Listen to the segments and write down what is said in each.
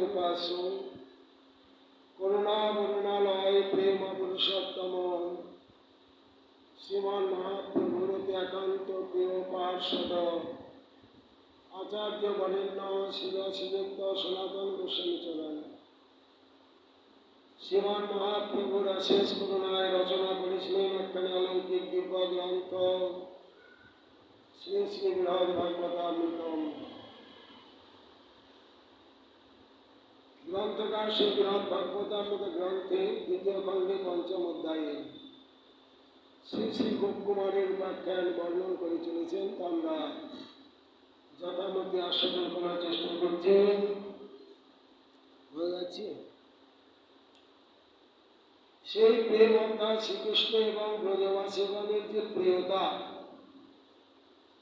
উপাস্য করুণা করুণালয় প্রেম পুরুষোত্তম শ্রীমান মহাপ্রভুর একান্ত প্রিয় পার্ষদ আচার্য বরেণ্য শির শ্রীযুক্ত সনাতন গোস্বামী চরণ শ্রীমান মহাপ্রভুর অশেষ করুণায় রচনা করেছিলেন একখানি অলৌকিক দিব্য গ্রন্থ শ্রী শ্রী বৃহৎ ভাগবতামৃতম। গ্রন্থকার শ্রী বৃহৎ ভাগবতামৃত গ্রন্থে দ্বিতীয় খণ্ডে পঞ্চম অধ্যায়ে শ্রী শ্রী গোপকুমারের উপাখ্যান বর্ণন করে চলেছেন। তা আমরা যথামধ্যে আস্বাদন করার চেষ্টা করছি। হয়ে যাচ্ছে সেই প্রেম অর্থাৎ শ্রীকৃষ্ণ এবং ব্রজবাসীগণের যে প্রিয়তা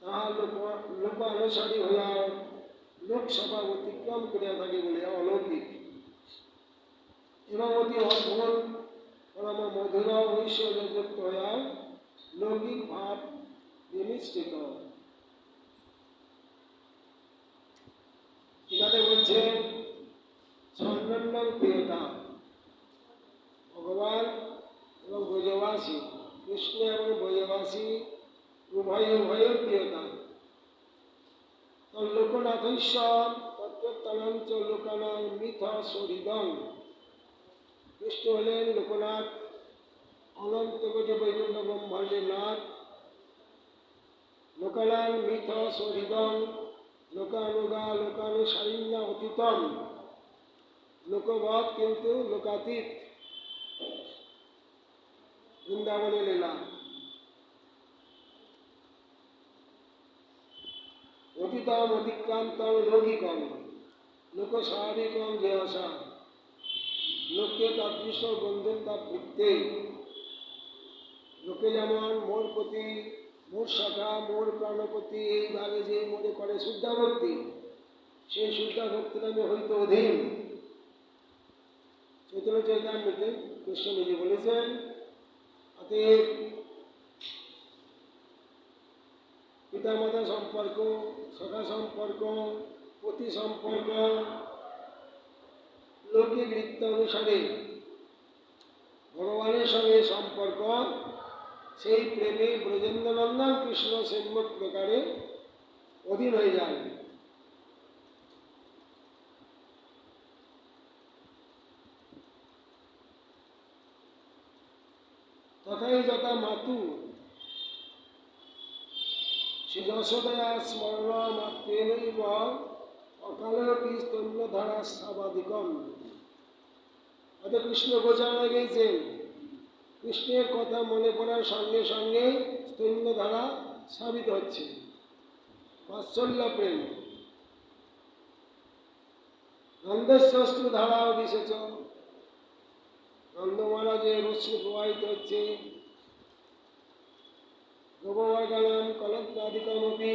তাহা লোকানুসারী হইয়া লোকসভা অতিক্রম করিয়া থাকে বলিয়া অলৌকিক এবং অতি অদ্ভুত পরম মধুর ঐশ্বর্যযুক্ত হইয়া লৌকিক ভাব বিমিশ্রিত। এখানে বলছে সর্বন্নম প্রিয়তা ভগবান এবং ব্রজবাসী কৃষ্ণ এবং ব্রজবাসী উভয়ের প্রিয়তা। লোকনাথৈশ্বর তত্ত্বতনঞ্চ লোকানাং মিথ সরিদং। কৃষ্ণ হলেন লোকনাথ, অনন্ত কোটি বৈকুণ্ঠ ব্রহ্মাণ্ডের নাথ। লোকানাং মিথ সরিদং লোকানুগা লোকানুসারিণ্য অতীতম। লোকবৎ কিন্তু লোকাতীত। বৃন্দাবনে লীলা অতীতম অতিক্রান্তম লৌকিকম লোক স্বাভাবিকম যে আশা লোককে তাদৃশ বন্ধুতা ভুক্তে। লোকে যেমন মোর প্রতি মোর শাখা মোর প্রাণপতি এইভাবে যে মনে করে শুদ্ধা ভক্তি, সেই শুদ্ধা ভক্তির আমি হইতে অধীন। চৈতন্য চৈতন্যতে কৃষ্ণ নিজে বলেছেন অতএব পিতামাতা সম্পর্ক, সখা সম্পর্ক, পতি সম্পর্ক, লৌকিক রীতি অনুসারে ভগবানের সঙ্গে সম্পর্ক, সেই প্রেমে ব্রজেন্দ্রনন্দন কৃষ্ণ সম্যক প্রকারে অধীন হয়ে যায়। তথাই যথা মাতু শ্রী যশোদয়া স্মরণ মাত্রেনৈব অকালেপি স্তন্যধারা স্বাভাবিকম। অর্থাৎ কৃষ্ণ বোঝানো গেছেন কৃষ্ণের কথা মনে পড়ার সঙ্গে সঙ্গে স্তন্যধারা স্রাবিত হচ্ছে। বাৎসল্য প্রেম নন্দস্বস্ত্র ধারাও বিশেষ নন্দমালা যে রশ্মি প্রবাহিত হচ্ছে। গোপবাগানাম কলত্রাদিকমপি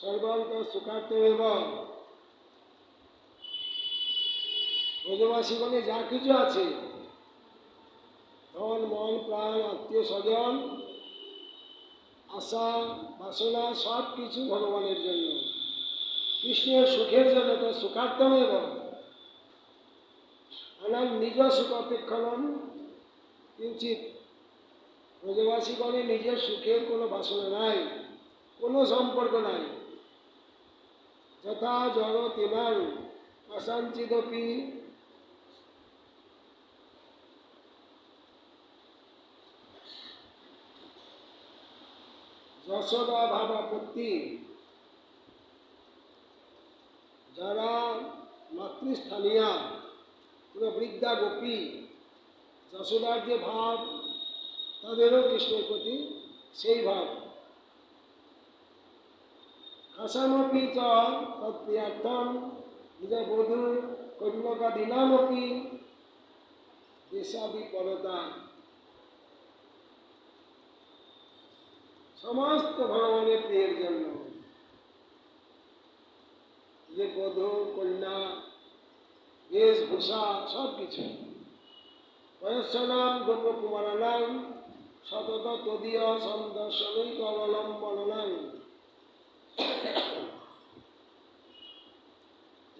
সর্বান্ত সুখার্থমেব। ব্রজবাসীগণে যা কিছু আছে ধন মন প্রাণ আত্মীয় স্বজন আশা বাসনা সব কিছু ভগবানের জন্য, কৃষ্ণের সুখের জন্য। তো সুখার্থমেব আমার নিজ সুখ অপেক্ষণ কিঞ্চিত। ব্রজবাসীগণের নিজের সুখের কোনো বাসনা নাই, কোনো সম্পর্ক নাই। যথা জড় তিমাং অসাঞ্চিদপি যশোদা ভাবাপত্তি। যারা মাতৃস্থানীয়া পুরো বৃদ্ধা গোপী, যশোদার যে ভাব তাদেরও কৃষ্ণের প্রতি সেই ভাব। হাসামপি চ তৎপ্রিয়ার্থম নিজ বধূ কন্যকাদিনামপি দেশাবিপরতা। সমস্ত ভগবানের প্রিয়ের জন্য যে বধূ কন্যা বেশভূষা সব কিছু। বয়স্বনাম গোপকুমারানাম সতত তদীয় সন্দর্শনৈক অবলম্বনানাম।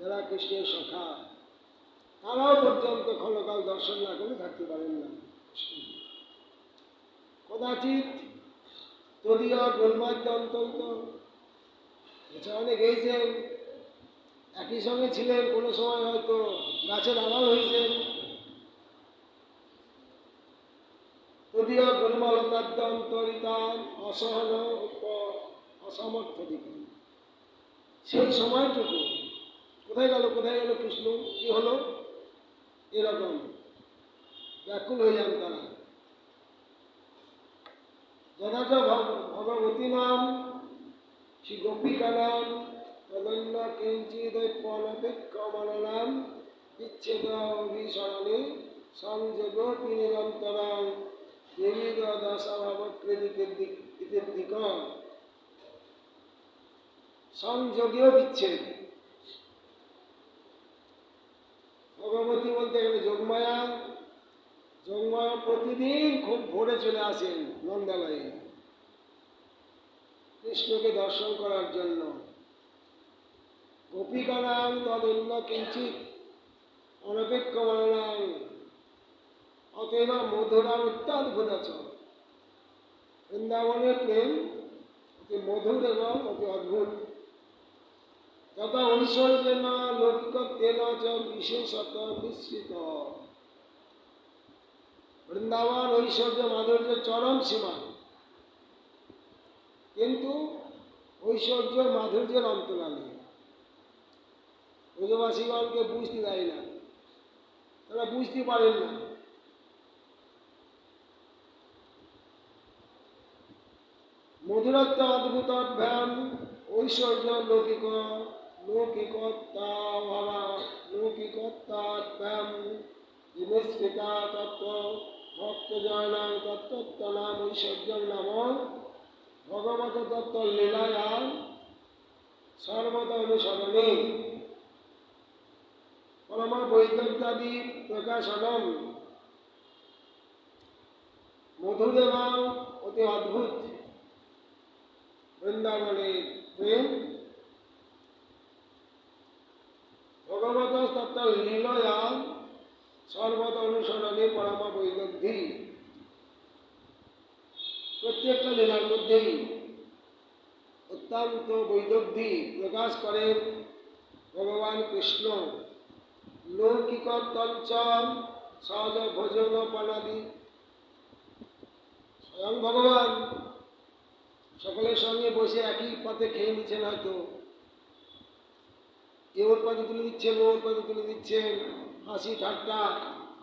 যারা কৃষ্ণের সখা, তারাও পর্যন্ত ক্ষণকাল দর্শন না করে থাকতে পারেন না। কদাচিৎ তদীয় গুণবাদ্য অন্তত অনেক গেয়েছেন, একই সঙ্গে ছিলেন, কোনো সময় হয়তো গাছের আড়াল হয়েছেন। তদীয় গুণমালতাদ্য অন্তরিতাম অসহন অসমর্থ দিকে, সেই সময়টুকু কোথায় গেল কৃষ্ণ, কি হলো, এরকম ব্যাকুল হয়ে যান তারা। যথাচ ভগবতী নাম শ্রী গোপিকা নাম তদন্য কিঞ্চিদৈপনপেক্ষমাননাম বিচ্ছেদ অভিসরণে সংযোগ নিরন্তরাং দেবী দশাভাবকৃতিক সংযোগীয় বিচ্ছেদ। ভগবতী বলতে গেলে যোগমায়া। যোগমায়া প্রতিদিন খুব ভোরে চলে আসেন নন্দালয়ে কৃষ্ণকে দর্শন করার জন্য। গোপিকানাং তদন্য কিঞ্চিত অনপেক্ষমাননাং অতএব মধুরাং অত্যদ্ভুত। বৃন্দাবনের প্রেম অতি মধুর এবং অতি অদ্ভুত। তথা ঐশ্বর্যেন লৌকিকত্বেন চ বিশেষত মিশ্রিত। বৃন্দাবন ঐশ্বর্য মাধুর্যের চরম সীমা, কিন্তু ঐশ্বর্য মাধুর্যের অন্তরালে ব্রজবাসীগণকে বুঝতে দেয় না, তারা বুঝতে পারেন না। মধুরত্ব অদ্ভুতাভ্যাম ঐশ্বর্য লৌকিকত্বাভ্যাম বিমিশ্রিতা তত্ত্ব ভক্তজনাং তত্ত্বনাম ঐশ্বর্যং নাম ভগবত তত্ত্ব লীলায়াম সর্বদা অনুসরণে পরমা বৈদগ্ধ্যাদি প্রকাশনম। মধুর এবং অতি অদ্ভুত বৃন্দাবনের প্রেম, ভগবত তত্ত্ব লীলায়াম সর্বদা অনুসরণে পরমা বৈদগ্ধি। প্রত্যেকটা লীলার মধ্যেই অত্যন্ত বৈদগ্ধি প্রকাশ করেন ভগবান কৃষ্ণ। লৌকিকতঞ্চ সহজ ভোজন পানাদি, স্বয়ং ভগবান সকলের সঙ্গে বসে একই পাতে খেয়ে নিচ্ছেন, হয়তো এ ওর পাতে তুলে দিচ্ছেন, ওর পাতে তুলে দিচ্ছেন, হাসি ঠাট্টা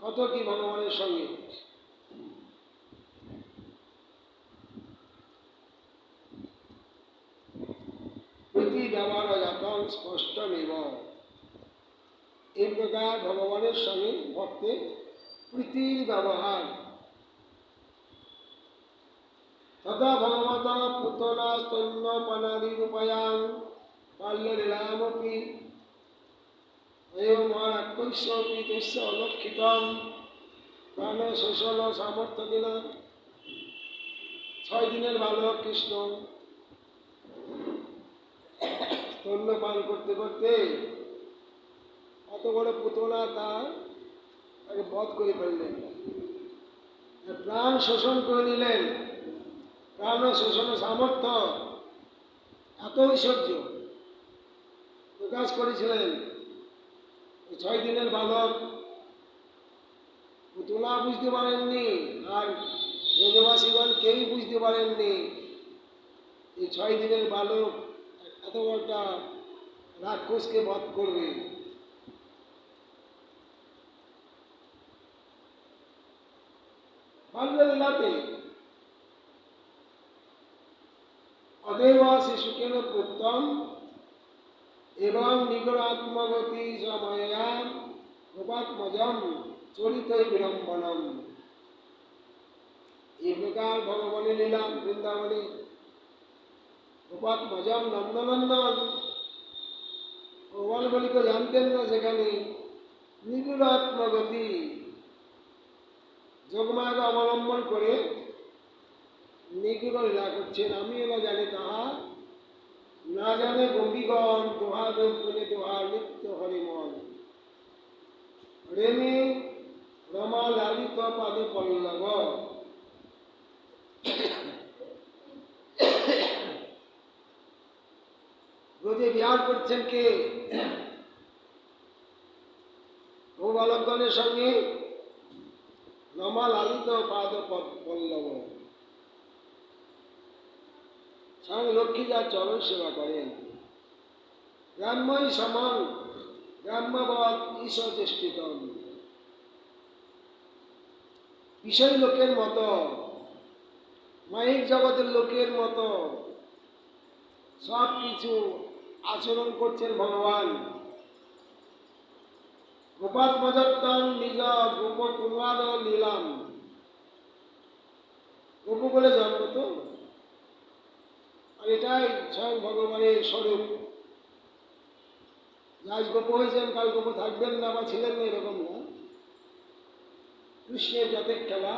কত কি ভগবানের সঙ্গে। প্রীতি ব্যবহার যাতং স্পষ্টমেব। এই প্রকার ভগবানের সঙ্গে ভক্তের প্রীতির ব্যবহার। তথা ভগবত পুতনা স্তন্যপানাদি রূপায়াং বাল্যলীলামপি রাক্ষস্যপি তস্য অলক্ষিতম প্রাণ শোষণ সামর্থ্য দিনা। 6 দিনের বালক কৃষ্ণ স্তন্যপান করতে করতে অত বড় পুতনা তাকে বধ করে ফেললেন, প্রাণ শোষণ করে নিলেন। প্রাণ শোষণ সামর্থ্য, এত ঐশ্বর্য প্রকাশ করেছিলেন। 6 দিনের বালক পুতনা বুঝতে পারেননি, আর ব্রজবাসীগণ কেউই বুঝতে পারেননি এই 6 দিনের বালক এত বড় একটা রাক্ষসকে বধ করবে। বাল্যলীলাতে অদেব শিশুকেন পুত্রম এবং নিগড়াত্মগতি সময়াম গোপাত্মজম চরিত বিড়ম্বনম। এই প্রকার ভগবানের লীলা বৃন্দাবনে গোপাত্মজম নন্দনন্দন। ভগবান বলি কেউ জানতেন না সেখানে নিগূঢ়াত্মগতি যোগমার্গ অবলম্বন করে নিগূঢ় লীলা করছেন। আমি এবার জানি তাহা না জানে গোপীগণ দোহা দেব বলে দোহা নিত্য হরিমল রেমি রমা লালিত পাদে পল্লব। রোজে বিহার করছেন কে? ও বালকগণের সঙ্গে রমা লালিত পাদ পল্লব। স্বয়ং লক্ষ্মী যা চরণ সেবা করেন। গ্রাম্যই সমান গ্রাম্যবৎ ঈশ্বর চেষ্টিত। বিষয় লোকের মতো, মাহিক জগতের লোকের মতো সব কিছু আচরণ করছেন ভগবান। গোপাল প্রযত্তম নিজ গোপ কুমার লীলাম। গোপকুলে জন্ম তো, আর এটাই স্বয়ং ভগবানের স্বরূপ। আজ গোপ হয়েছেন, কাল গোপ থাকবেন না বা ছিলেন না, এরকম না। কৃষ্ণের যত খেলা,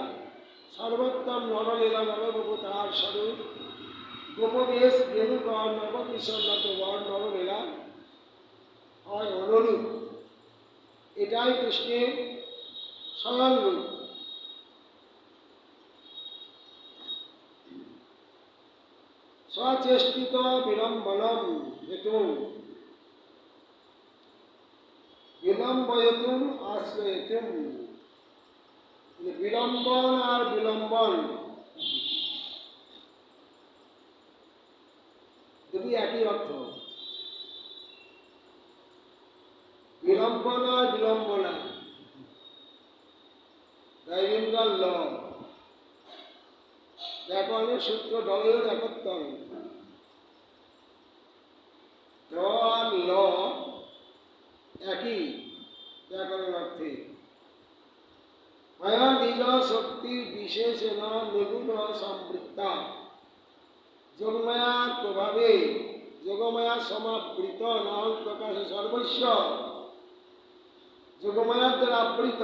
সর্বোত্তম নরলীলা নরগোপ তাহার স্বরূপ। গোপবেশ বেণুকর নবকিশোরনত বর নরলীলা হয় অনুরূপ। এটাই কৃষ্ণের স্বয়ং রূপ। স্বচেষ্টিত বিলম্বনম হেতুম বিলম্বয়তুম আশ্রয়তুম। বিলম্বন আর বিলম্বন দুটি একই অর্থ। বিলম্বনা বিলম্বনা ডাইভিঙ্গাল ল ব্যাকরণের সূত্র ডয়ের একত্তর। ড আর ল একই ব্যাকরণ অর্থে। মায়া নিজ শক্তি বিশেষেণ নিগুণ সম্পৃক্তা। যোগমায়ার প্রভাবে যোগমায়া সমাবৃত নাম প্রকাশে সর্বস্ব। যোগমায়ার দ্বারা আবৃত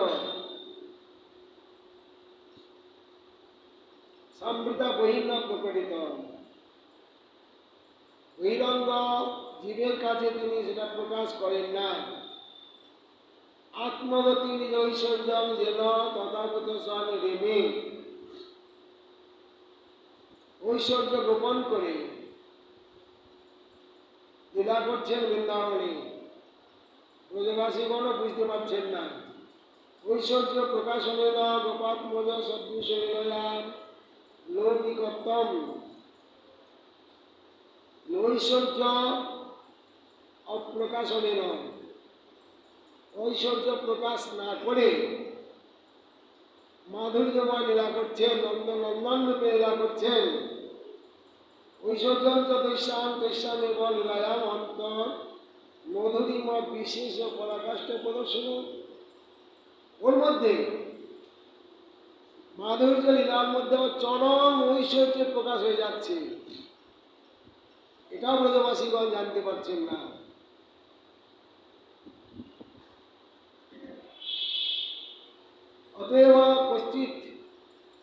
সম্বৃতা বহির্ন প্রকটিত। বহিরঙ্গ জীবের কাছে তিনি সেটা প্রকাশ করেন না। আত্মগতি নিজ ঐশ্বর্যম যেন তথাগত স্বামী রেমে। ঐশ্বর্য গোপন করে লীলা করছেন বৃন্দাবনে। ব্রজবাসীগণও বুঝতে পারছেন না। ঐশ্বর্য প্রকাশনে না গোপাত্মজ সদৃশ লীলায়াম লৌকিকত্বম। ঐশ্বর্য অপ্রকাশনে নয়, ঐশ্বর্য প্রকাশ না করে মাধুর্যময় লীলা করছেন, নন্দনন্দন রূপে লীলা করছেন। ঐশ্বর্যন্ত দৈশ্যাম দৈশ্যামেব লীলায়াম অন্তর মধুরিম বিশেষ পরাকাষ্ঠ প্রদর্শন। ওর মধ্যে মাধুর্য লীলার মধ্যে চরম ঐশ্বর্য প্রকাশ হয়ে যাচ্ছে। এটাও ব্রজবাসীগণ জানতে পারছেন না। অতএব কশ্চিৎ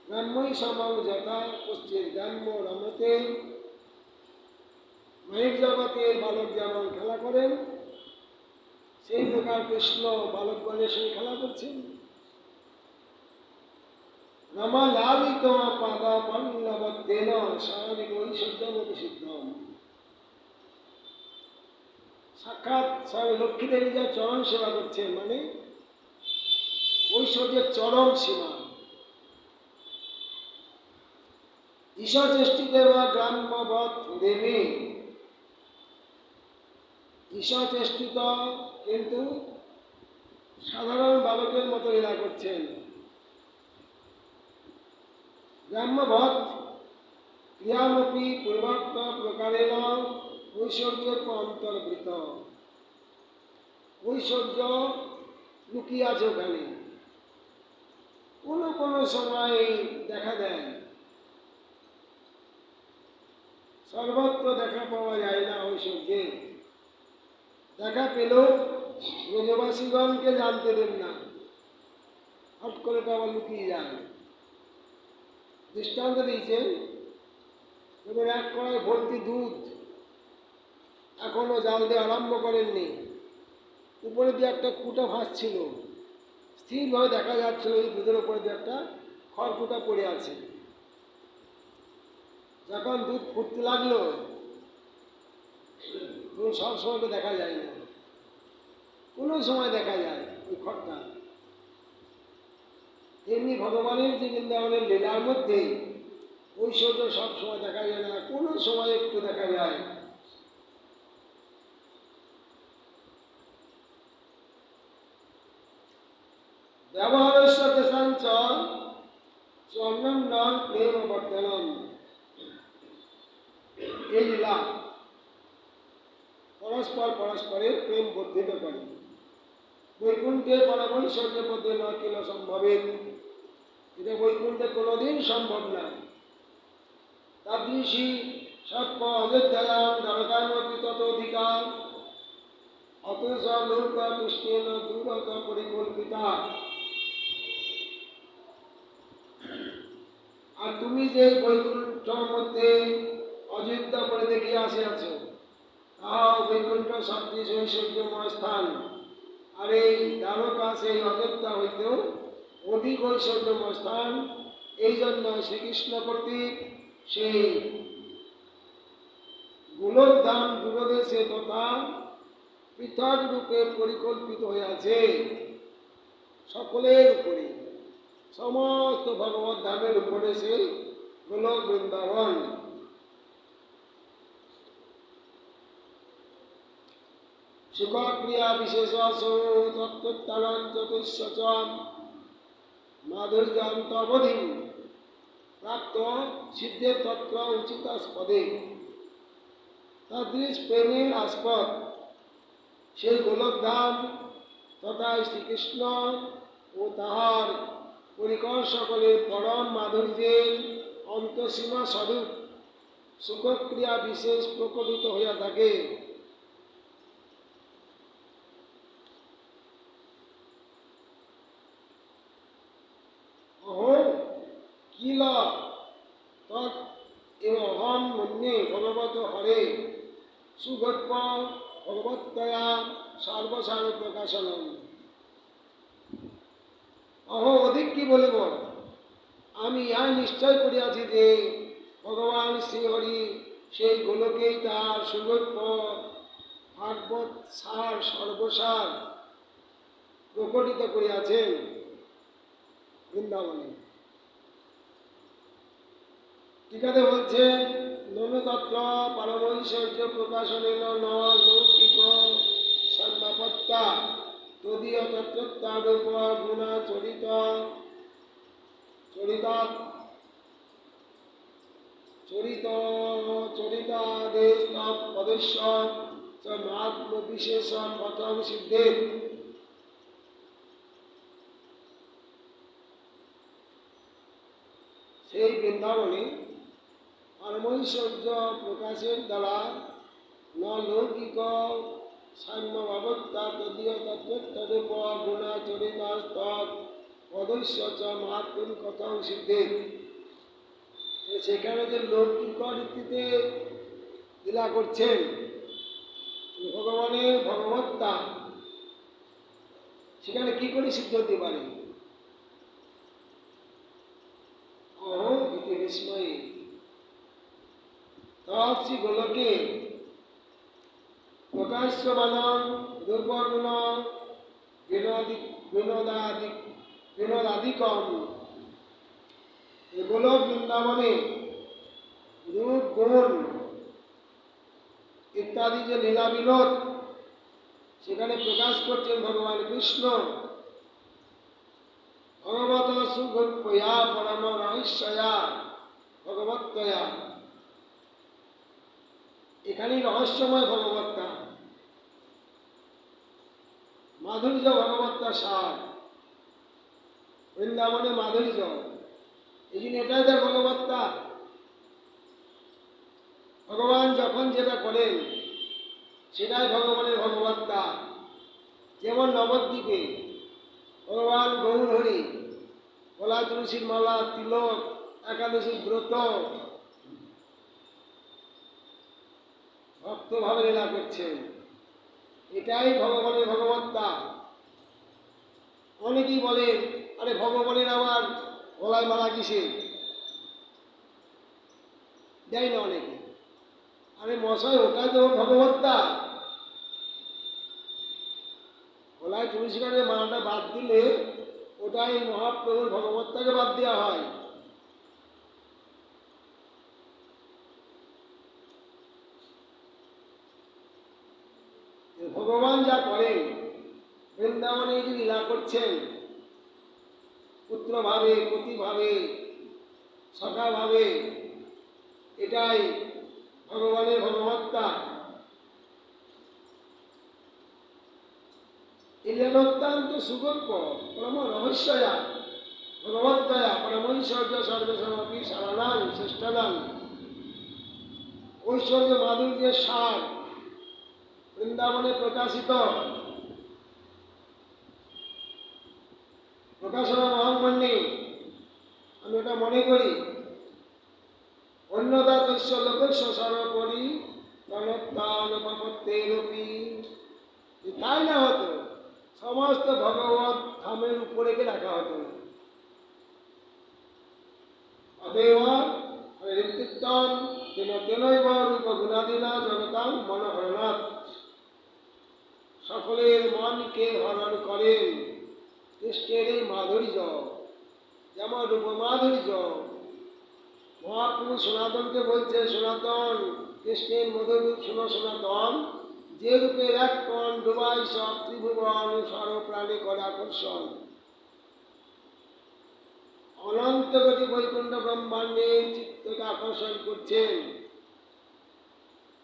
গ্রাম্যই সমং যথা কশ্চিৎ গ্রাম্য রমতে। মাহিক জগতের বালক যেমন খেলা করেন, সেই প্রকার কৃষ্ণ বালকগণের সঙ্গে খেলা করছেন। রমা লালিত পাদ পল্লবদ্দেন স্বাভাবিক ঐশ্বর্যমতি সিদ্ধম। সাক্ষাৎ স্বামী লক্ষ্মী দেবী যা চরণ সেবা করছেন, মানে ঐশ্বর্যের চরম সীমা। ঈশ্বর চেষ্টিত বা গ্রাম্যবৎ দেবী। ঈশ্বর চেষ্টিত কিন্তু সাধারণ বালকের মতো লীলা করছেন। গ্রাম্যবৎ ক্রিয়ামপি পূর্বোক্ত প্রকারেণ ঐশ্বর্যের অন্তর্বৃত। ঐশ্বর্য লুকিয়ে আছে ওখানে, কোনো কোনো সময় দেখা দেয়, সর্বত্র দেখা পাওয়া যায় না ঐশ্বর্যে। দেখা পেলেও ব্রজবাসীগণকে জানতে দেন না, হট করে তো আবার লুকিয়ে যায়। দৃষ্টান্ত দিয়েছেন, এবার এক কড়াই ভর্তি দুধ এখনো জাল দিয়ে আরম্ভ করেননি। উপরে দিয়ে একটা কুটা ভাসছিল, স্থিরভাবে দেখা যাচ্ছিল এই দুধের উপরে দিয়ে একটা খড়কুটা পড়ে আছে। যখন দুধ ফুটতে লাগলো, সব সময় তো দেখা যায় না, কোনো সময় দেখা যায় ওই খড়টা। তেমনি ভগবানের যে বৃন্দাবনের লীলার মধ্যে ঐশ্বর্য সব সময় দেখা যায় না, কোনো সময় একটু দেখা যায়। ব্যবহারের সাথে সঞ্চয় স্বর্ণম নন প্রেম বর্ধনম। এই লীলা পরস্পরের প্রেম বর্ধিত করে। বৈকুণ্ঠে পরমৈশ্বর্যের মধ্যে ন কিল সম্ভবে, এটা বৈকুণ্ঠে কোনোদিন সম্ভব না। তাদৃশী সর্প অযোধ্যায়াম দ্বারকামপি ততোধিকার অথচ লোক পুষ্টেন দূরত পরিকল্পিতা। আর তুমি যে বৈকুণ্ঠর মধ্যে অযোধ্যা করে দেখিয়ে আসিয়াছ, তাহাও বৈকুণ্ঠ সদৃশ ঐশ্বর্যময় স্থান। আর এই দ্বারকা সেই অযোধ্যা হইতেও অধিক ঐশ্বর্যময় স্থান। এই জন্য শ্রীকৃষ্ণ কর্তৃক সেই গোলকধাম দূরদেশে তথা পৃথক রূপে পরিকল্পিত হইয়াছে সকলের উপরে, সমস্ত ভগবত ধামের উপরে সেই গোলক বৃন্দাবন। সুখক্রিয়া বিশেষ তত্ত্বান চতুষ্য মাধুর্যান্ত অবধি প্রাপ্ত সিদ্ধের তত্ত্ব উচিতাস্পদে। তাদৃশ প্রেমের আস্পদ সেই গোলকধাম তথা শ্রীকৃষ্ণ ও তাহার পরিকর সকলের পরম মাধুর্যের অন্তঃসীমা স্বরূপ সুখক্রিয়া বিশেষ প্রকটিত হইয়া থাকে। অহম কিল তৎ এব অহম মন্যে ভগবত হরে সুগল্প ভগবত্তয়া সর্বসার প্রকাশনম। অহ অধিক কি বলিব, আমি ইহা নিশ্চয় করিয়াছি যে ভগবান শ্রীহরি সেই গোলকেই তাহার সুগল্প ভাগবত সার সর্বসার প্রকটিত করিয়াছেন বৃন্দাবনে। টিকাতে বলছেন, ননু তত্র পরমৈশ্বর্য প্রকাশনেন ন লৌকিক সর্বাপত্তা তদীয় তত্ত্বত্বারূপ গুণা চরিতাদেশ পদস্য চ মাত্মবিশেষ প্রথম সিদ্ধে। সেই বৃন্দাবনে পরমৈশ্বর্য প্রকাশের দ্বারা ন লৌকিক সাম্যভাবত্তা তদীয় তত্ত্বরূপ গুণা চরিতাস্ত পদস্য চ মাত্ম কথম সিদ্ধে। সেখানে যে লৌকিক রীতিতে লীলা করছেন ভগবানের ভগবত্তা, সেখানে কি করে সিদ্ধ হতে পারে? অহম ইতি বিস্ময়ে তৎসি গোলকে প্রকাশ্যমানং দুর্বর্ণ বিনোদাদিকম। গোলক বৃন্দাবনে রূপ গুণ ইত্যাদি যে লীলা বিনোদ সেখানে প্রকাশ করছেন ভগবান কৃষ্ণ। ভগবত সুগল্পয়া পরম রহস্যয়া ভগবত্তয়া, এখানেই রহস্যময় ভগবত্তা, মাধুর্য ভগবত্তা সার, বৃন্দাবনে মাধুর্য, এই জন্য এটাই তার ভগবত্তা। ভগবান যখন যেটা করেন সেটাই ভগবানের ভগবত্তা। যেমন নবদ্বীপে ভগবান গৌর হরি গলা তুলসীর মালা, তিলক, একাদশী ব্রত, ভক্তভাবে লীলা করছেন। এটাই ভগবানের ভগবত্তা। অনেকেই বলেন, আরে ভগবানের আবার গলায় মালা কিসে দেয় না অনেকে। আরে মশাই, ওটাই তো ভগবত্তা। গলায় তুলসী গাছের মালাটা বাদ দিলে ওটাই মহাপ্রভুর ভগবত্তাকে বাদ দেওয়া হয়। ভগবান যা করেন, বৃন্দাবনে যে লীলা করছেন, পুত্র ভাবে, পতি ভাবে, সখা ভাবে, এটাই ভগবানের ভগবত্তা। এলেন অত্যন্ত সুগল্প পরম রহস্যয়া ভগবদ্দয়া পরমৈশ্বর্য সর্বসমপি সারানাং শ্রেষ্ঠানাং। ঐশ্বর্য মাধুর্যের সার বৃন্দাবনে প্রকাশিত। প্রকাশনা মহামন্যে আমি এটা মনে করি। অন্যদা তস্য লোকস্য সর্বোপরি গণত্তানুপপত্তেরপি। তাই না হতো, সমস্ত ভগবত ধামের উপরে রাখা হতো। অতএব ঋত্বিত্তম তেনৈব রূপ গুণাদিনা জগতাং মনোহরণাৎ। সকলের মনকে হরণ করেন কৃষ্ণের এই মাধুর্য, যেমন রূপ মাধুর্য। মহাপ্রভু সনাতনকে বলছে, সনাতন কৃষ্ণের মধুর রূপ শুনো সনাতন, যে রূপের এক কণ ডুবাই সব ত্রিভুবন সর্বপ্রাণী করে আকর্ষণ। অনন্ত কোটি বৈকুণ্ঠ ব্রহ্মাণ্ডে চিত্তকে আকর্ষণ করছেন।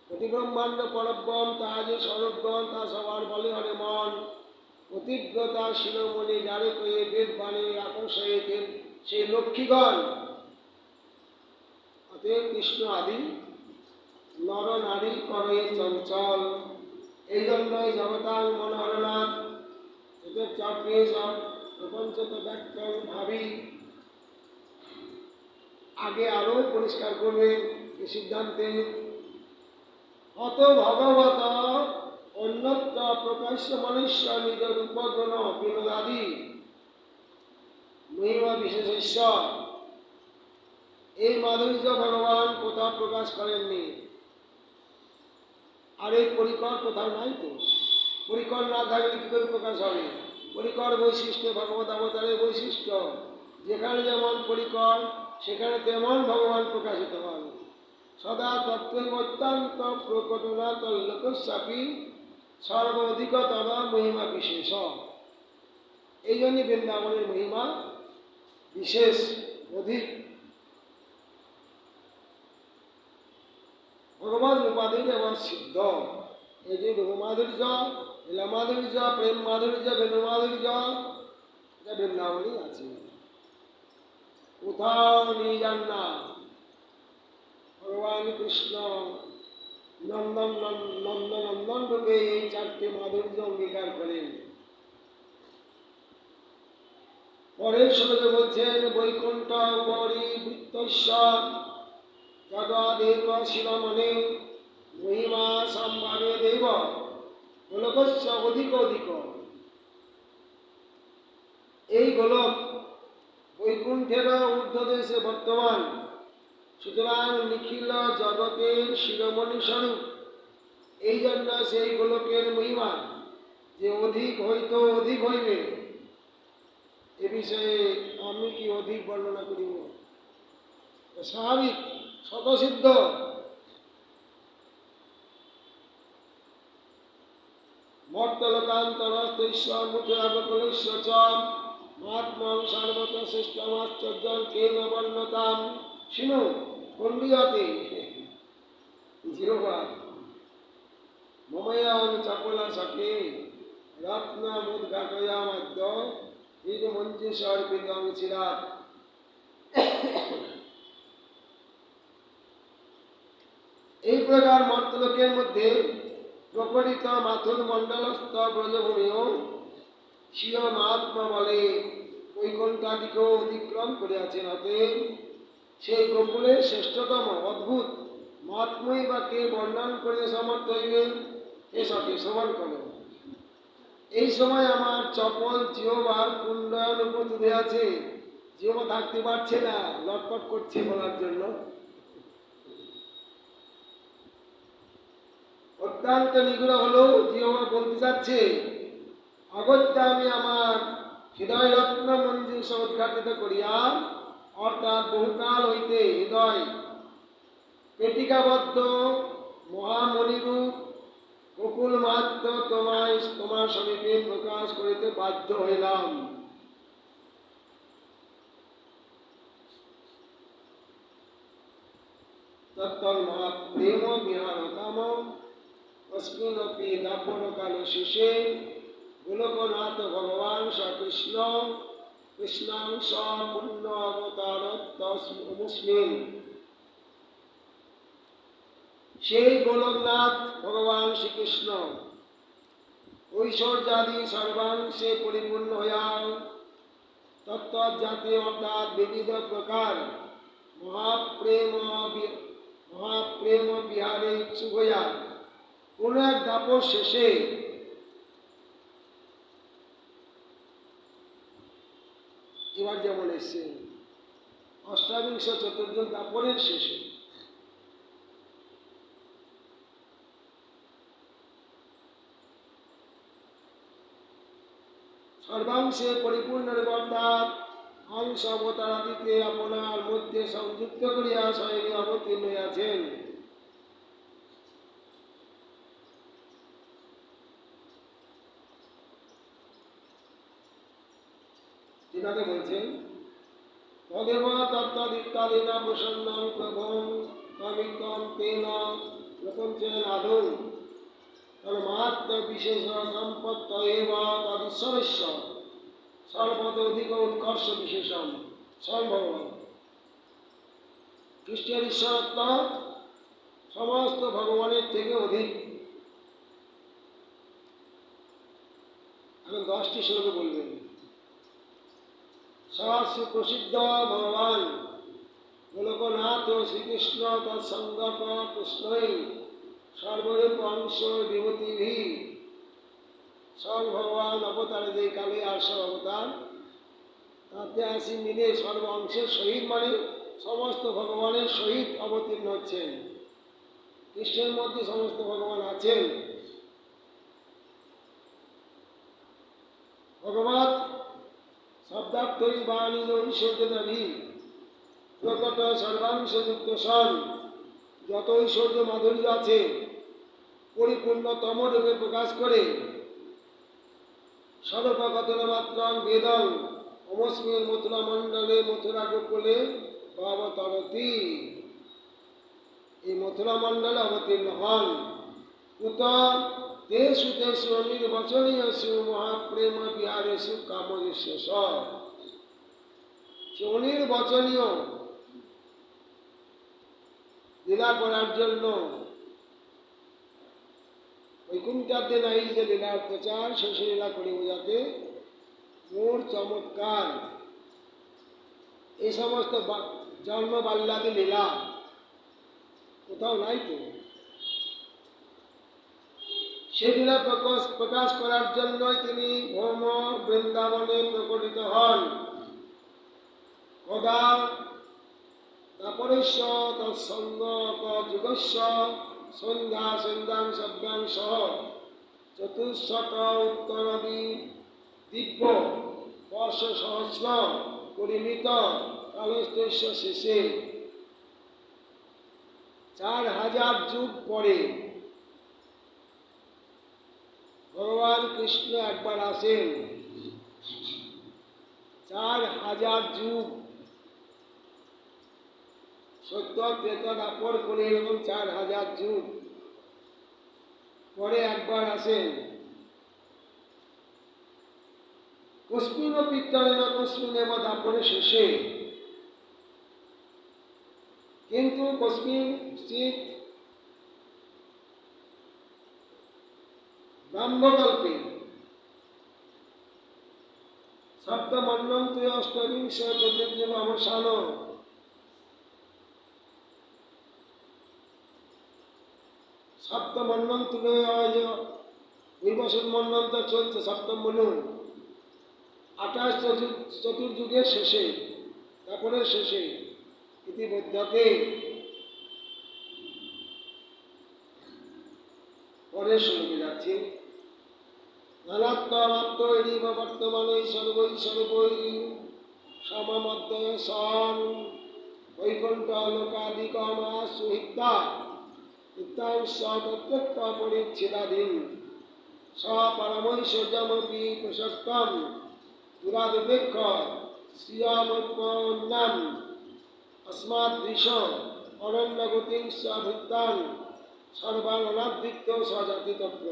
কোটি ব্রহ্মাণ্ড পরব্রহ্ম, তাহা যে স্বরূপগণ, তা সবার বলে হরে মন। অতিজ্ঞতা শিরোমণি যারে কয়ে বেদ বাণী আকর্ষণ, সেই লক্ষ্মীগণ। অতএব কৃষ্ণ আদি নর নারী করে চঞ্চল। এই জন্যই জগতাং মনোহরণাৎ। এদের চক্রে সব প্রপঞ্চত ব্যাখ্যান ভাবি। আগে আরো পরিষ্কার করবে এই সিদ্ধান্তে। অত ভগবত অন্যত্র প্রকাশ্য মনুষ্য নিজ রূপগুণ বিনোদাদি মহিমা বিশেষ। এই মাধুর্য ভগবান কোথাও প্রকাশ করেননি। আর এই পরিকর কোথাও নাই তো। পরিকর না থাকলে কি করে প্রকাশ হবে? পরিকর বৈশিষ্ট্য ভগবত অবতারের বৈশিষ্ট্য। যেখানে যেমন পরিকর, সেখানে তেমন ভগবান প্রকাশিত হন। সদা তত্ত্বৈব অত্যন্ত প্রকটনা তল্লোকস্যাপি সর্ব অধিকতর মহিমা বিশেষ। এই জন্যই বৃন্দাবনের মহিমা বিশেষ, অধিক। ভগবান রূপাধীন এবং সিদ্ধ। এই যে রূপ মাধুর্য, লীলা মাধুর্য, প্রেম মাধুর্য, বেণু মাধুর্য, এটা বৃন্দাবনই আছে, কোথাও নিয়ে যান না। ভগবান কৃষ্ণ নন্দন নন্দন রূপে এই চারটি মাধুর্য অঙ্গীকার করেন। পরের শ্লোকে বলছেন, বৈকুণ্ঠ উপরি বৃত্তস্য যদাদেব শিরোমণি মহিমা সম্ভাবে দেব গোলকস্য অধিক অধিক। এই গোলক বৈকুণ্ঠের ঊর্ধ্বদেশে বর্তমান, সুতরাং নিখিল জগতের শিরোমণি স্বরূপ। এই জন্য সেই গোলকের মহিমা যে অধিক হইত অধিক হইবে, এ বিষয়ে আমি কি অধিক বর্ণনা করিব? স্বাভাবিক, স্বতঃসিদ্ধ। মর্তলোকান্তরস্থৈশ্বর মুথুরাবকুলস্য চ মহাত্মাং সর্বত শ্রেষ্ঠমাশ্চর্যং কেন বর্ণতাম শিনু পণ্ডিয়তে জিহ্বা মময়াং চপলা সখে রত্নমুদ্ঘাটয়ামাদ্য বীজমঞ্জুষর্পিতং চিরাৎ। এই প্রকার মর্তলোকের মধ্যে প্রকটিত মাথুর মণ্ডলস্থ ব্রজভূমিও স্বীয় মহাত্মা বলে বৈকুণ্ঠাদিকেও অতিক্রম করিয়াছেন। অতএব সেই গোকুলের শ্রেষ্ঠতম অদ্ভুত মহাত্মই বা কে বর্ণন করে সমর্থ হইবে, এসকে শ্রবণ করো। এই সময় আমার চপল জিহ্বার কুণ্ডল উপস্থিত আছে, জিহ্বা থাকতে পারছে না, লটপট করছে বলার জন্য। অত্যন্ত নিগুড় হলেও জিহ্বা বলতে চাচ্ছে, অগত্যা আমি আমার হৃদয় রত্ন মঞ্জুষ উদ্ঘাটিত করিয়া, অর্থাৎ বহুকাল হইতে হৃদয় পেটিকাবদ্ধ মহামণিরূপ গোকুল মাত্র তোমার সমীপে প্রকাশ করিতে বাধ্য হইলাম। তৎমহাপ্রেম বিহারতাম তস্মিন্নপি দাপনকালে শেষে গোলকনাথ ভগবান শ্রীকৃষ্ণ কৃষ্ণাংশ পুণ্য অবতার তস্মিন। সেই গোলকনাথ ভগবান শ্রীকৃষ্ণ ঐশ্বর্যাদি সর্বাংশে পরিপূর্ণ হইয়া তত্ত্বজাতি অর্থাৎ বিবিধ প্রকার মহাপ্রেম বিহারে ইচ্ছুক হইয়া কোন এক দাপর শেষে এবার যেমন এসছে অষ্টাবিংশ চতুর্থ দাপরের শেষে সর্বাংশে পরিপূর্ণ অর্থাৎ অংশ অবতারাদিকে আপনার মধ্যে সংযুক্ত করিয়া স্বয়ং অবতীর্ণ হইয়াছেন। যেটাকে বলছেন তদেব তত্ত্বাদিত্যাদিনা প্রসন্নং প্রভুং কবিত্বং তেন প্রপঞ্চেন আদৌ তন্মাত্র বিশেষ সম্পত্ত এব তদীশ্বরস্য সর্বত অধিক উৎকর্ষ বিশেষম সম্ভব। খ্রিস্টের ঈশ্বরত্ব সমস্ত ভগবানের থেকে অধিক। এখন 10টি শ্লোকে বলবেন। সহস্র প্রসিদ্ধ ভগবান গোলকনাথ শ্রীকৃষ্ণ তৎসঙ্গক কৃষ্ণই সর্বরূপ অংশ বিভূতিভি। সব ভগবান অবতারে যে কালে আর সব অবতার তাতে আসি মিলে সর্ব অংশের সহিত মানে সমস্ত ভগবানের সহিত অবতীর্ণ হচ্ছেন। কৃষ্ণের মধ্যে সমস্ত ভগবান আছেন। ভগবৎ শব্দার্থই বাণী ঐশ্বর্যদাভি প্রকট সর্বাংশযুক্ত সন। যত ঐশ্বর্য মাধুর্য আছে পরিপূর্ণতম রূপে প্রকাশ করে সর্বকথন মাত্রং বেদং অমস্মিন মথুরা মণ্ডলে মথুরা গোকুলে অবতরতি। এই মথুরা মণ্ডলে অবতীর্ণ হন। উত তেষু তেষু অনির্বচনীয়সু মহাপ্রেম বিহারেষু কামদেশু সে অনির্বচনীয় লীলা করার জন্য বৈকুণ্ঠাতে নাই যে লীলার প্রচার শেষে লীলা করে বোঝাতে মোর চমৎকার এই সমস্ত জন্ম বাল্যাদি লীলা কোথাও নাই তো। সে লীলা প্রকাশ করার জন্যই তিনি ভৌম বৃন্দাবনে প্রকটিত হন। কদা তাপরেশ্ব তৎসঙ্গ যুগস্ব সন্ধ্যা সন্ধ্যাং শব্দাংশ চতুর্শত উত্তরবি দিব্য বর্ষ সহস্র পরিমিত কালস্তস্য শেষে 4000 যুগ পরে ভগবান কৃষ্ণ একবার আসেন। 4000 যুগ সত্য ত্রেতা দাপর করে এরকম 4000 যুগ পরে একবার আসেন। কস্মিন পিত্তরেণ কস্মিন এব দাপরে শেষে কিন্তু কস্মিন স্থিত ব্রহ্মকল্পে সপ্তমন্বন্তে অষ্টবিংশ চতুর্যুগ অবসান সপ্তম মন্বন্তরে নির্বাসন মন্বন্তর চলছে, সপ্তম মনু 28 চতুর্যুগের শেষে, তারপরে শেষে ইতিমধ্যে পরের শ্লোকে যাচ্ছি। নানাত্মাত্ম এরিব বর্তমানে সর্বৈ সর্বৈ সমমধ্যয় সন বৈকুণ্ঠ লোকাদিকমা সুহিতা ইত্যাংশ পরিচ্ছেদাধীন স্বপরমৈশ্বর্যমপি প্রশস্তম দুরাদিপেক্ষ শ্রিয়ামোন্নাম अस्मादृश অরণ্যগতিং সভৃত্তান সর্বাননাবৃত্ত স্বজাতি তত্ত্ব।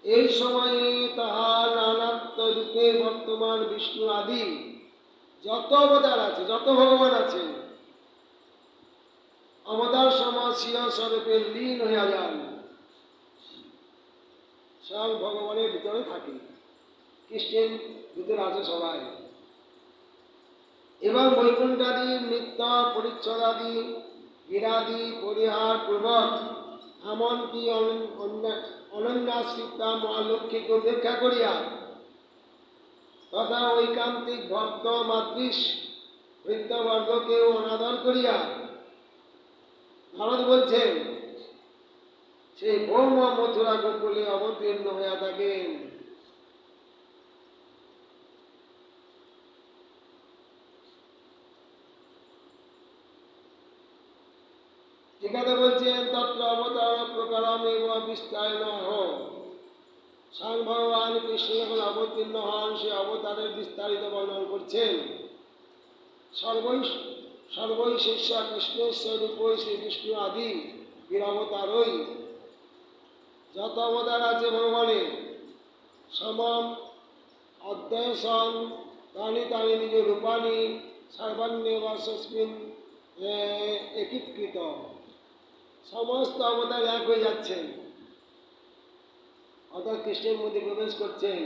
এই সময়ে তাহার নানাত্ব রূপে বর্তমান বিষ্ণু আদি যত অবতার আছে, যত ভগবান আছে, অবতার সমাসীয় স্বরূপে লীন হইয়া যান, সব ভগবানের ভিতরে থাকে, কৃষ্ণের ভিতরে আছে সবাই। এবং বৈকুণ্ঠাদি নিত্য পরিচ্ছদাদি গিরাদি পরিহার পূর্বক এমনকি অনন্যাশ্রিতা মহালক্ষ্মীকে উপেক্ষা করিয়া তথা ঐকান্তিক ভক্ত মাতৃশ বৃত্তবর্গকেও অনাদর করিয়া ভারত বলছেন সেই ভৌম মথুরা গোকুলে অবতীর্ণ হইয়া থাকেন। ঠিকাতে বলছেন তত্র অবতার প্রকারম এবং বিস্তারিত স্বয়ং ভগবান কৃষ্ণ যখন অবতীর্ণ হন, সে অবতারের বিস্তারিত বর্ণন করছেন। সর্বৈ শিষ্য কৃষ্ণেশ্বর রূপই শ্রী বিষ্ণু আদি বীরাবতারই যত অবতার আছে ভগবানের সমম অধ্যয়সন তানি তানি নিজ রূপানি সর্বান্যবাসস্মিন একীকৃত। সমস্ত অবতার এক হয়ে যাচ্ছেন, অর্থাৎ কৃষ্ণের মধ্যে প্রবেশ করছেন।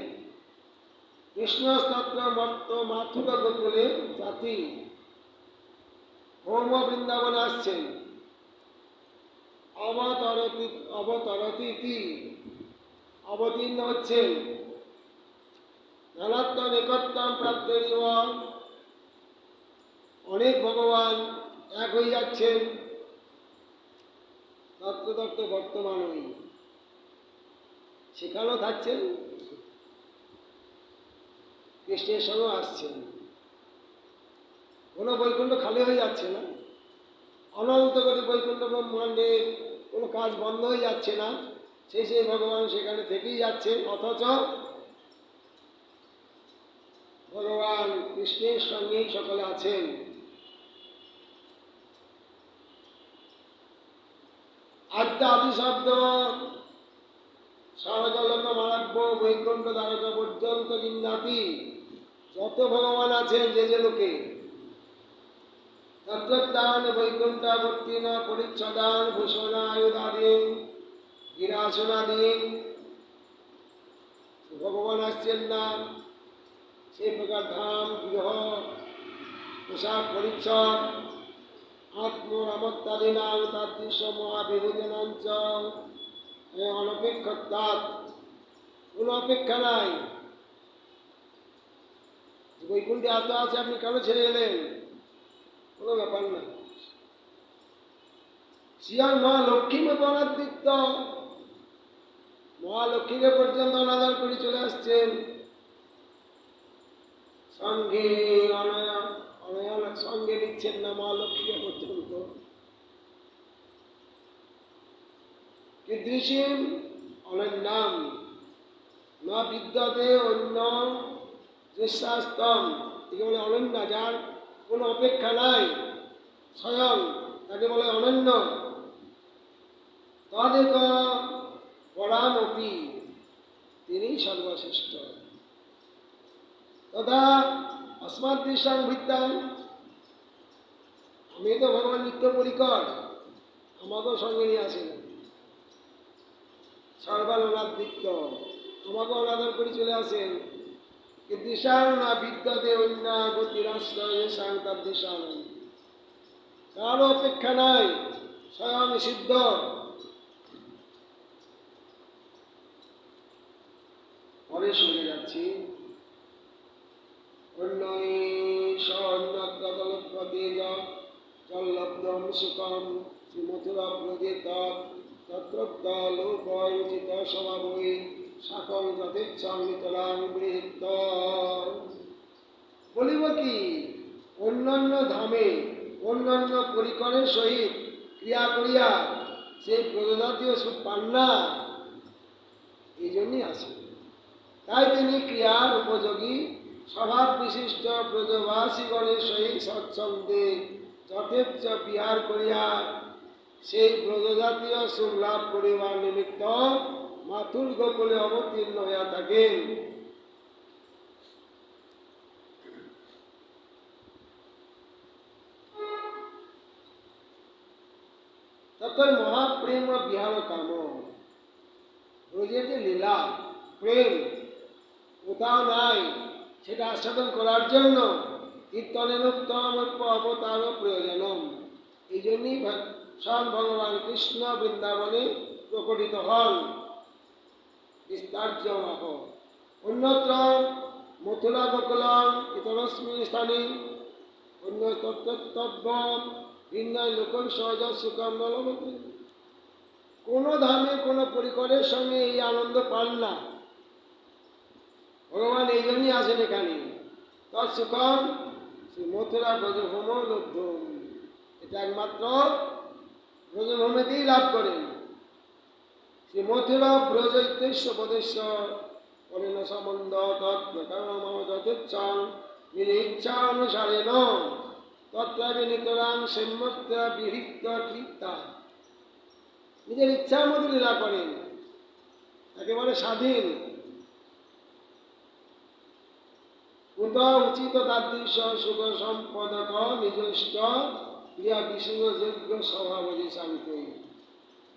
কৃষ্ণস্তত্র মর্ত মাথুর গোকুলে জাতি ভৌম বৃন্দাবনে আসছেন। অবতরতি অবতীর্ণ হচ্ছেন। নানাত্ম একত্তম প্রাপ্তের অনেক ভগবান এক হয়ে যাচ্ছেন। তত্ত্ব বর্তমানই সেখানেও থাকছেন, কৃষ্ণের সঙ্গেও আসছেন। কোনো বৈকুণ্ঠ খালি হয়ে যাচ্ছে না, অনন্ত কোটি বৈকুণ্ঠ ব্রহ্মাণ্ডে কোনো কাজ বন্ধ হয়ে যাচ্ছে না, সেই ভগবান সেখানে থেকেই যাচ্ছেন। অথচ ভগবান কৃষ্ণের সঙ্গেই সকলে আছেন। আদি শব্দ সরজলোক মারাব্য বৈকুণ্ঠ দ্বারকা পর্যন্ত জিন্নাতি যত ভগবান আছেন যে লোকে তত্ত্বদান বৈকুণ্ঠাবর্তীন পরিচ্ছদান ভূষণায়ুধাদীন গিরাসনাদীন ভগবান আসছেন না, সেই প্রকার ধাম গৃহ পোশাক পরিচ্ছদ আত্মরমত্তাদীনাং তাদৃশ মহাবিভূতিনাঞ্চ অনপেক্ষতাৎ, কোনো অপেক্ষা নাই। বৈকুণ্ঠে এত আছে, আপনি কেন ছেড়ে এলেন? কোনো ব্যাপার না। শ্রীয়াং মহালক্ষ্মী মতো অনাদৃত্য, মহালক্ষ্মীকে পর্যন্ত অনাদর করে চলে আসছেন। সঙ্গে অনয়ন সঙ্গে নিচ্ছেন না মহালক্ষ্মীকে পর্যন্ত। কীদৃশীম অনন্যাম না বিদ্যতে অন্য দৃশ্যাস্তম, একে বলে অনন্যা, যার কোনো অপেক্ষা নাই, স্বয়ং তাকে বলে অনন্য। তদেক পরামপি, তিনি সর্বশ্রেষ্ঠ। তথা अस्मदृशां ভিত্তাং, আমি তো ভগবান নিত্য পরিকর, আমাকেও সঙ্গে নিয়ে আসেন। সর্বাননাদৃত্য, আমাকেও অনাদর করে চলে আসেন। দিশাং না বিদ্যতে অন্য গতিরাশ্রয় সাং তার দিশাং, কারো অপেক্ষা নাই, স্বয়ং সিদ্ধ পরে শুনে যাচ্ছি। অন্যই স্বর্ণত্রতলপতি জল্লব্ধম সুখম শ্রীমথুরা ব্রজে তত্রোক্তলোকোচিত স্বভাবৈ সাকং যথেচ্ছামিতরাং গৃহীত। বলিব কি, অন্যান্য ধামে অন্যান্য পরিকরের সহিত ক্রিয়া করিয়া সেই ব্রজজাতীয় সুখ পান না, এই জন্যই আসে। তাই তিনি ক্রিয়ার উপযোগী স্বভাব বিশিষ্ট ব্রজবাসীগণের সহিত সৎসঙ্গে যথেচ্ছ বিহার করিয়া সেই ব্রজজাতীয় সুখ লাভ করিবার নিমিত্ত মাথুর গোকুলে অবতীর্ণ হইয়া থাকেন। ততই মহাপ্রেম বিহার কাম। ব্রজের যে লীলা প্রেম কোথাও নাই, সেটা আস্বাদন করার জন্য কীর্তনের উত্তম অবতার প্রয়োজনম। এই জন্যই স্বয়ং ভগবান কৃষ্ণ বৃন্দাবনে প্রকটিত হন বিস্তার্য মাহ। অন্যত্র মথুরা গোকুলম ইতরস্মিন স্থানে অন্য তত্ত্বব্য ভিন্ন লোকন সহজ সুখম নলবতী। কোনো ধামে কোনো পরিকরের সঙ্গে এই আনন্দ পান না। ভগবান এই জন্যই আসেন এখানে। তৎসুখম শ্রী মথুরা ব্রজভূম লব্ধম। এটা একমাত্র ব্রজভূমিতেই লাভ করেন। শ্রী মথুরা ব্রজ ইত্যস্য পদেশ্য করেন সম্বন্ধ তৎপ্রকারম যথেচ্ছাং নিজ ইচ্ছা অনুসারেণ তত্ত্বাবি নিতরাং সম্যক্ত বিহিত কৃতা। নিজের ইচ্ছার মধ্যে লীলা করেন, একেবারে স্বাধীন। উদ উচিত তাদৃশ সুখ সম্পদক নিজস্ব ক্রিয়া বিশেষযোগ্য স্বভাবজি শান্তি।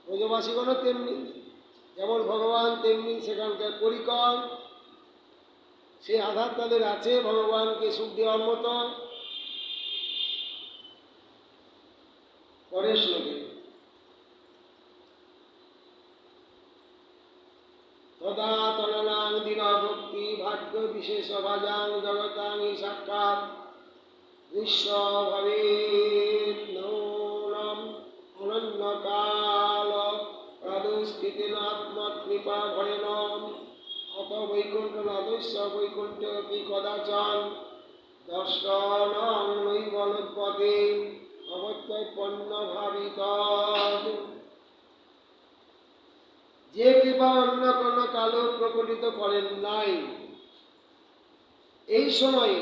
ব্রজবাসীগণও তেমনি, যেমন ভগবান তেমনি সেখানকার পরিকর। সে আধার তাদের আছে ভগবানকে সুখ দেওয়ার মতো। পরের শ্লোকে তদা তরণাং দীন ভক্তি ভাগ্য বিশেষ ভাজাং জগতাং সাক্ষাৎ বিশ্ব ভবেৎ নৌনম অনন্যকাল প্রাদুষ্ঠিতেন আত্মকৃপা ভরেণ অত বৈকুণ্ঠ নাদস্য বৈকুণ্ঠপি কদাচন দর্শনং নৈব লোকপদে ভবত্যপন্ন ভাবিত। যে কৃপা অন্য কোন কালো প্রকটিত করেন নাই, এই সময়ে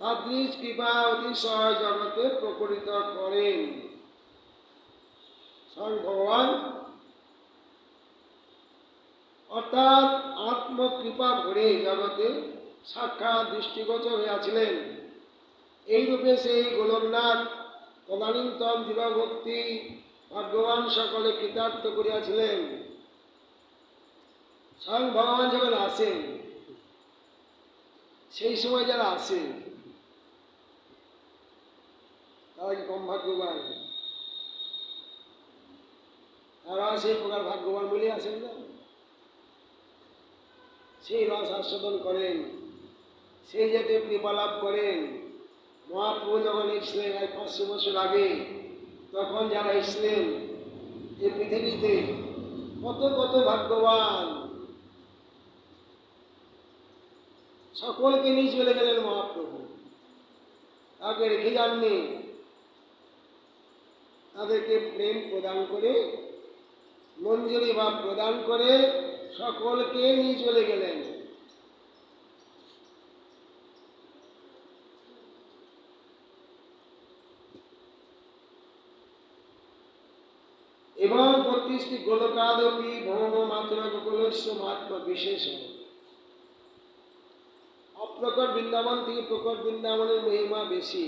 তাদৃশ কৃপা অতিশয় জগতে প্রকটিত করেন স্বয়ং ভগবান। অর্থাৎ আত্মকৃপা ভরে জগতে সাক্ষাৎ দৃষ্টিগোচর হইয়াছিলেন। এইরূপে সেই গোলকনাথ তদানীন্তন দৃঢ়ভক্তি ভাগ্যবান সকলে কৃতার্থ করিয়াছিলেন। স্বয়ং ভগবান যখন আসেন, সেই সময় যারা আসে তারা কি কম ভাগ্যবান? তারা সেই প্রকার ভাগ্যবান বলে আসেন না। সেই রস আস্বাদন করেন, সেই যাতে কৃপা লাভ করেন। মহাপ্রভু যখন এসলেন 500 বছর আগে, তখন যারা এসলেন এই পৃথিবীতে কত কত ভাগ্যবান, সকলকে নিয়ে চলে গেলেন মহাপ্রভু। তাকে রেখে যাননি, তাদেরকে প্রেম প্রদান করে, মঞ্জুরি ভাব প্রদান করে সকলকে নিয়ে চলে গেলেন। এবং 32টি গোলকাদপি ভৌম মাত্র গোকুলস্য মাত্র বিশেষ। অপ্রকট বৃন্দাবন থেকে প্রকট বৃন্দাবনের মহিমা বেশি।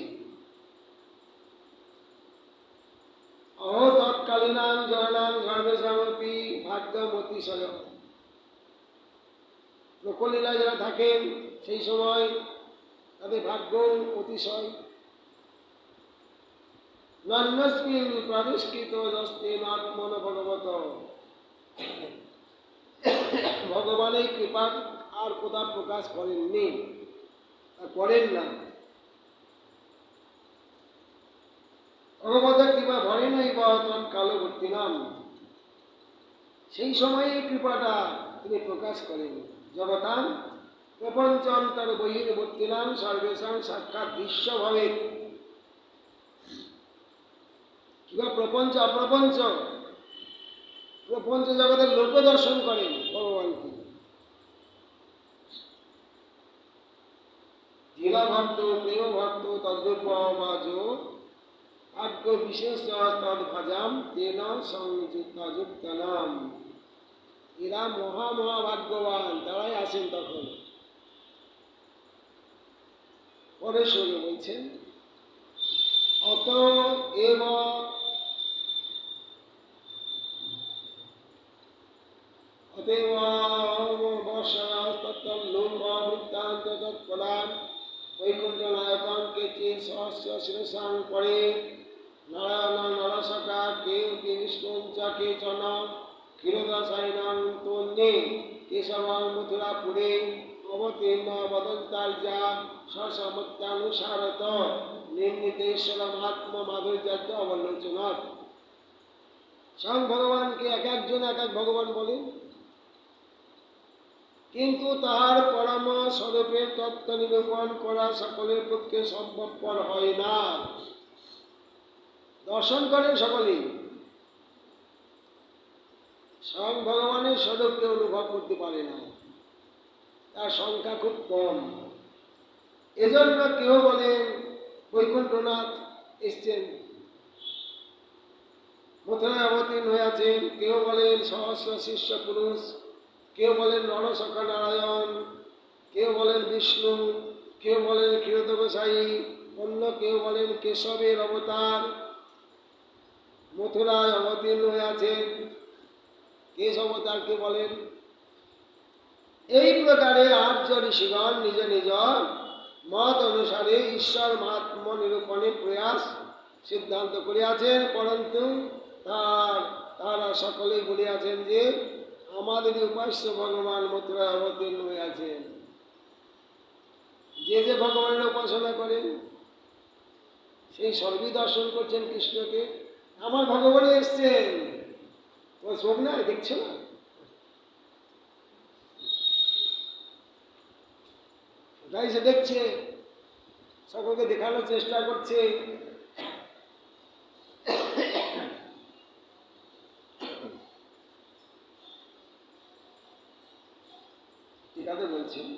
অহ তৎকালীনাং জয়নাং সর্বেশামপি ভাগ্যমতিশয়। প্রকলীলায় যারা থাকেন সেই সময় তাদের ভাগ্য অতিশয়। নান্যস্মিন প্রাদুষ্কৃত দস্তেন আত্মন ভগবত। ভগবান এই কৃপা আর কোথাও প্রকাশ করেননি, করেন না। ভগবতের কৃপা ভরে নাই বহতন কালবর্তী নাম, সেই সময়ে এই কৃপাটা তিনি প্রকাশ করেন। জগতাং প্রপঞ্চ অন্তর বহির্বর্তী নাম সর্বেশাং সাক্ষাৎ বিশ্বভাবে। কিংবা প্রপঞ্চ অপ্রপঞ্চ, প্রপঞ্চ জগতের লোক দর্শন করেন ভগবানকে। জিলা ভক্ত প্রেম ভক্ত তদ্রূপমাজ ভাগ্য বিশেষ তদ ভজাম তেন সংযুক্ত নাম। এরা মহাভাগ্যবান, তারাই আসেন তখন। পরে শুরু বলছেন, অত এব অতএব বৃত্তান্ত তৎপদান বৈকুণ্ঠ নায়ককে চে সহস্র শিরসাং পরে নারায়ণ নরসকা কেউ কে বিষ্ণুঞ্চ কেচন ক্ষীরদাসায়নাং তন্যে কেশবাং মথুরাপুরে অবতীর্ণ বদন্তার্যা সসমত্যানুসারত নির্নিতেশ্বর মহাত্ম মাধুর্যাত্য অবলোচনাথ। স্বয়ং ভগবানকে এক একজন এক এক ভগবান বলেন, কিন্তু তাহার পরম স্বরূপের তত্ত্ব নিরূপণ করা সকলের পক্ষে সম্ভবপর হয় না। দর্শন করেন সকলেই, স্বয়ং ভগবানের স্বরূপকে অনুভব করতে পারে না, তার সংখ্যা খুব কম। এজন্য কেউ বলেন বৈকুণ্ঠনাথ এসছেন, মথুরায় অবতীর্ণ হয়েছেন, কেউ বলেন সহস্র শিষ্য পুরুষ, কেউ বলেন নরসখা নারায়ণ, কেউ বলেন বিষ্ণু, কেউ বলেন ক্ষীরোদগোসাই, অন্য কেউ বলেন কেশবের অবতার মথুরায় অবতীর্ণ হয়েছেন। কেশব অবতারকে বলেন। এই প্রকারে আর্য ঋষিগণ নিজ নিজ মত অনুসারে ঈশ্বর মহাত্ম নিরূপণে প্রয়াস সিদ্ধান্ত করিয়াছেন, পরন্তু তারা সকলেই বলিয়াছেন যে আমাদের উপাস্য ভগবান মথুরায় অবতীর্ণ হইয়াছেন। যে যে ভগবানের উপাসনা করেন সেই সর্বই দর্শন করছেন কৃষ্ণকে। আমার ভগবান এসছেন, ও চোখ নাই, দেখছে না? ওটাই সে দেখছে, সকলকে দেখানোর চেষ্টা করছে। ঠিকাতে বলছেন,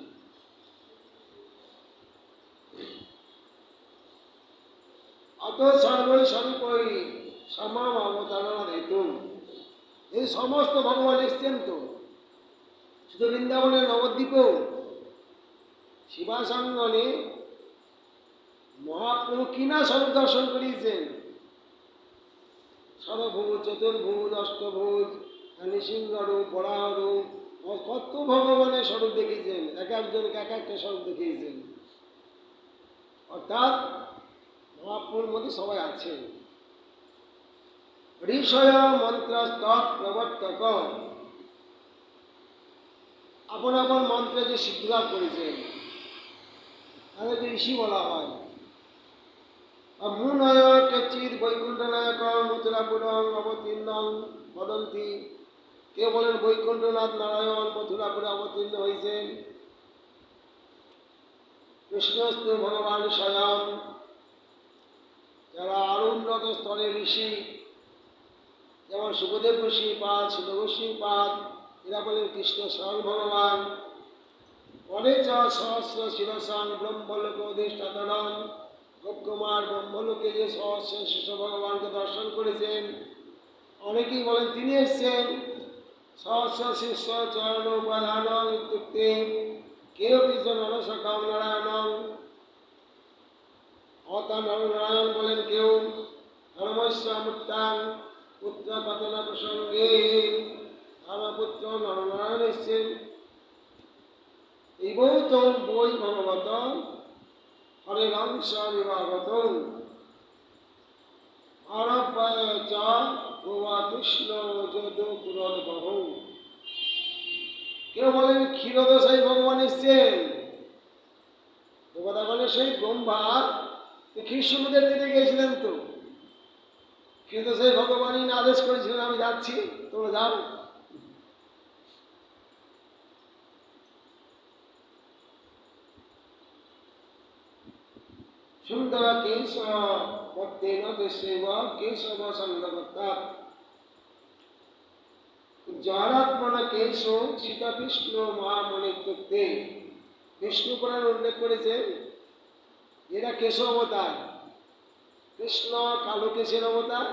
অত সর্বই স্বরূপই সমাম অবতারণা হেতু। এই সমস্ত ভগবান এসছেন তো, শুধু বৃন্দাবনের নবদ্বীপেও শিবাসাঙ্গনে মহাপ্রভু কিনা স্বরূপ দর্শন করিয়েছেন। সর্বভুজ, চতুর্ভুজ, অষ্টভুজ, নৃসিংহরূপ, বরাহরূপ, কত ভগবানের স্বরূপ দেখিয়েছেন, এক একজনকে এক একটা স্বরূপ দেখিয়েছেন। অর্থাৎ মহাপ্রভুর মধ্যে সবাই আছেন। ঋষয় মন্ত্রস্তৎ প্রবর্তক, আপন আপন মন্ত্রে যে সিদ্ধিলাভ করেছেন তাদেরকে ঋষি বলা হয়। মুনয় কেচিৎ বৈকুণ্ঠ নায়ক মথুরাপুরং অবতীর্ণং বদন্তি, কেউ বলেন বৈকুণ্ঠনাথ নারায়ণ মথুরাপুরে অবতীর্ণ হয়েছেন। কৃষ্ণস্তু ভগবান স্বয়ং, যারা আরো উন্নত স্তরের ঋষি যেমন সুখদেব গোস্বীপাদ, সুধ গোস্বীপাদ, এরা বলেন কৃষ্ণ স্বয়ং ভগবান। পরে চ সহস্র শিরসাং ব্রহ্মলোক অধিষ্ঠাতরং, গোপকুমার ব্রহ্মলোকে যে সহস্র শিশু ভগবানকে দর্শন করেছেন, অনেকেই বলেন তিনি এসছেন। সহস্র শিষ্য চরণ উপাদান ইত্যুক্তে, কেউ কিছু নরসখা নারায়ণ, অতা নরনারায়ণ বলেন কেউ। ধর্মস্য মুক্তাং পুত্র পাতনা প্রসঙ্গে, ধর্মপুত্র নরনারায়ণ এসছেন। এই বৌত বই ভগবত হরের অংশ বিভাগত আরব্বায় চ ভুয়া কৃষ্ণ যদু পুরোদ্ভব। কেউ বলেন ক্ষীরোদশাই ভগবান এসছেন। কথা বলে সেই ব্রহ্মা ক্ষীর সমুদ্রের তীরে গিয়েছিলেন, তো ক্ষীরোদশাই ভগবানই না আদেশ করেছিলেন আমি যাচ্ছি, তোমরা যাও। সুন্দর কেশব ভক্তেন দেশেব কেশব সঙ্গবত্তা জড়াত্মনা কেশ সীতা কৃষ্ণ মহামণিত্বে। বিষ্ণু পুরাণ উল্লেখ করেছেন এরা কেশ অবতার। কৃষ্ণ কালো কেশের অবতার,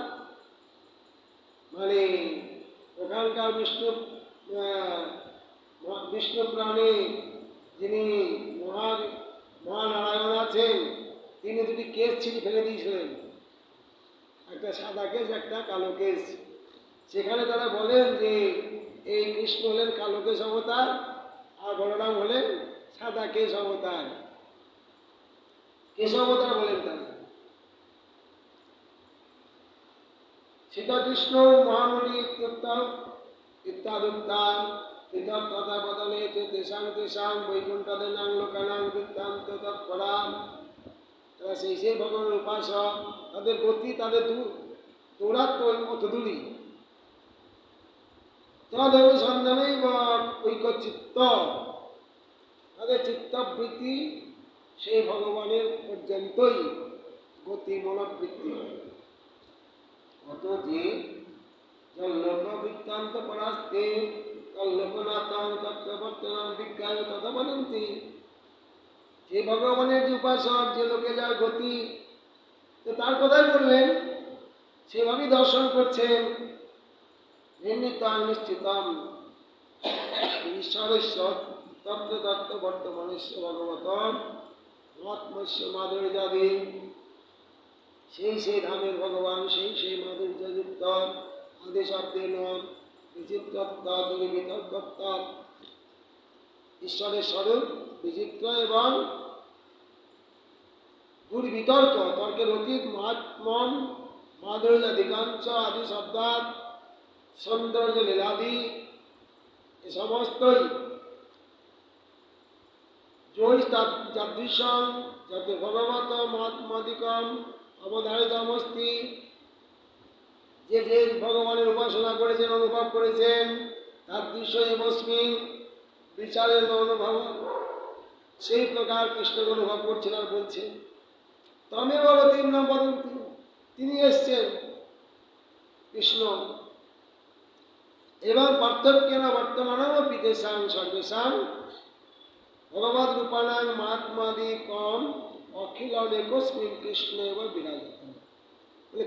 মানে ওখানকার বিষ্ণু প্রাণী যিনি মহানারায়ণ আছেন, তিনি দুটি কেশ ছিঁড়ে ফেলে দিয়েছিলেন, একটা সাদা কেশ একটা কালো কেশ। সেখানে তারা বলেন যে এই কৃষ্ণ হলেন কালো কেশ অবতার আর বলরাম হলেন সাদা কেশ অবতার, কেশ অবতার বলেন তারা। সীতা কৃষ্ণ মহামণি ইত্যাদুক্তান পৃথক তথা বদলে তেষাং তেষাং বৈকুণ্ঠদেনাং লোকানাং বৃত্তান্ত তৎপরাম। তারা সেই সেই ভগবানের উপাসক, তাদের গতি তাদের দৌরাত্ম কত দূরী। তদনুসন্ধানেই ঐক্যচিত্ত, তাদের চিত্তবৃত্তি সেই ভগবানের পর্যন্তই গতি মনোবৃত্তি। অত যে লোক বৃত্তান্ত পরাস্তে লোকনাথং তত্ত্ববর্তনাং বিজ্ঞান তথা বদন্তি। যে ভগবানের যে উপাসক, যে লোকে যার গতি, তো তার কথাই বললেন, সেভাবেই দর্শন করছেন। নির্ণিতাং নিশ্চিতম ঈশ্বরেশ্বর তত্ত্ব তত্ত্ব বর্তমানেশ্ব ভগবতম মহাত্মস্য মাধুর্যাদি। সেই সেই ধামের ভগবান, সেই সেই মাধুর্যযুক্ত আদি শব্দের বিচিত্রত্ব ঈশ্বরের স্বরূপ বিচিত্র এবং দুর্বিতর্ক, তর্কের অতীত, মহাত্মন মাধুর্যাদিকাঞ্চ আদি শব্দাত সৌন্দর্য লীলাদি, এ সমস্তই যাদৃশং যাতে ভগবত মহাত্মাদিকম অবধারিতমস্তি। যে যে ভগবানের উপাসনা করেছেন, অনুভব করেছেন, তার দৃশ্য এবস্মিন বিচারের অনুভব, সেই প্রকার কৃষ্ণকে অনুভব করছেন আর বলছেন তমেব অবতীর্ণ বদন্তি, তিনি এসছেন কৃষ্ণ। এবং পার্থক্যেন বর্তমানম বিদেশাং সর্বেশাং ভগবদ রূপানাং মহাত্মাদি কম অখিল একস্মিন কৃষ্ণ এবং বিরাজিত।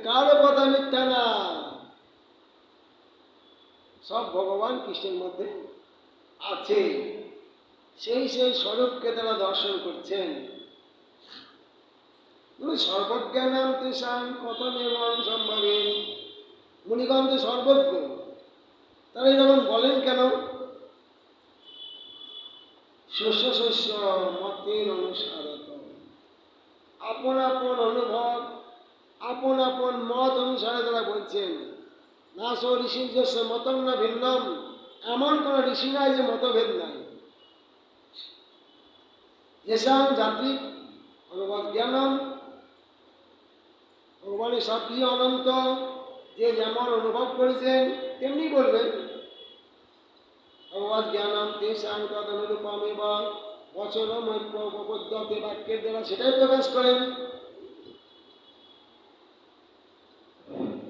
কারো কথা মিথ্যা না, সব ভগবান কৃষ্ণের মধ্যে আছে। সেই সেই স্বরূপকে তারা দর্শন করছেন। সর্বজ্ঞানাম তেষাং কথম এবং সম্ভবে। মুনিগণ তো সর্বজ্ঞ, তারা যখন বলেন কেন? শস্য শস্য মতের অনুসারত, আপন আপন অনুভব, আপন আপন মত অনুসারে তারা বলছেন। না সো ঋষির যশ মতম না ভিন্নম, এমন কোন ঋষি নাই যে মতভেদ নাই। যেসাং জাতি ভগবত জ্ঞানম, ভগবানের শক্তি অনন্ত, যে যেমন অনুভব করেছেন তেমনি বলবেন। ভগবত জ্ঞানম তেষাং তদ অনুরূপম এবং বচনম উপপদ্যতে, বাক্যের দ্বারা সেটাই প্রকাশ করেন।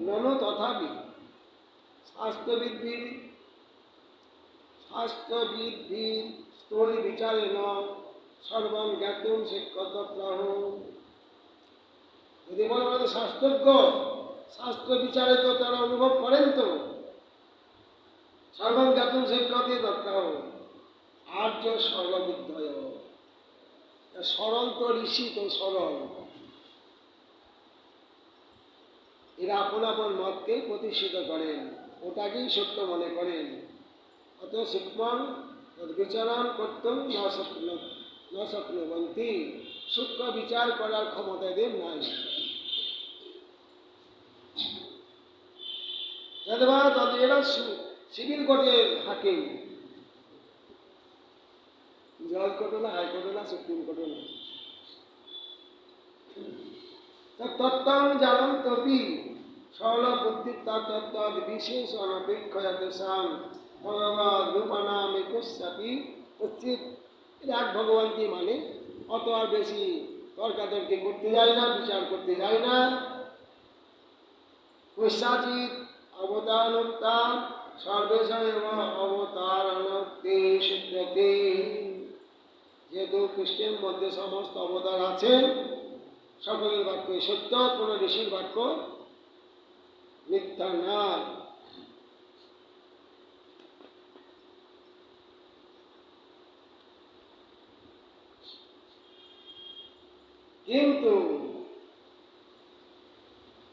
ননু তথাপি শাস্ত্রবিদ্ধির স্তরি বিচারে ন সর্বম জ্ঞাতুম শিক্ষতপ্রাহ। যদি বলে আমাদের শাস্ত্রজ্ঞ, শাস্ত্র বিচারে তো তারা অনুভব করেন, তো সর্বম জ্ঞাতুম শিক্ষতে দত্তাহ আর্য সর্ববিদ্যয়। সরল তো ঋষি, তো সরল, এরা আপন আপন মতকেই প্রতিষ্ঠিত করেন, ওটাকেই সত্য মনে করেন। অত সূক্ষ্ম বিচারণ করতেন ন স্বপ্নবন্তী, সূক্ষ্ম বিচার করার ক্ষমতা এদের নাই। এরা সিভিল কোর্টের হাকিম, জজ কোর্টও না, হাইকোর্টও না, সুপ্রিম কোর্টও না। তত্ত্বং জানন্তপি সরল বুদ্ধিতা তত্ত্বদ বিশেষ অনপেক্ষয়তেষাং ভগবদ রূপানামেকস্যাপি কচ্চিৎ। এটা এক ভগবানকে মানে, অত আর বেশি তর্কাতর্কি করতে যায় না, বিচার করতে যায় না। কস্যাচিৎ অবতারণোক্তা সর্বেষাং অবতারণোক্তে সিদ্ধ্যতে। যেহেতু কৃষ্ণের মধ্যে সমস্ত অবতার আছেন, সকলের বাক্যই সত্য, কোন ঋষির বাক্য মিথ্যা না। কিন্তু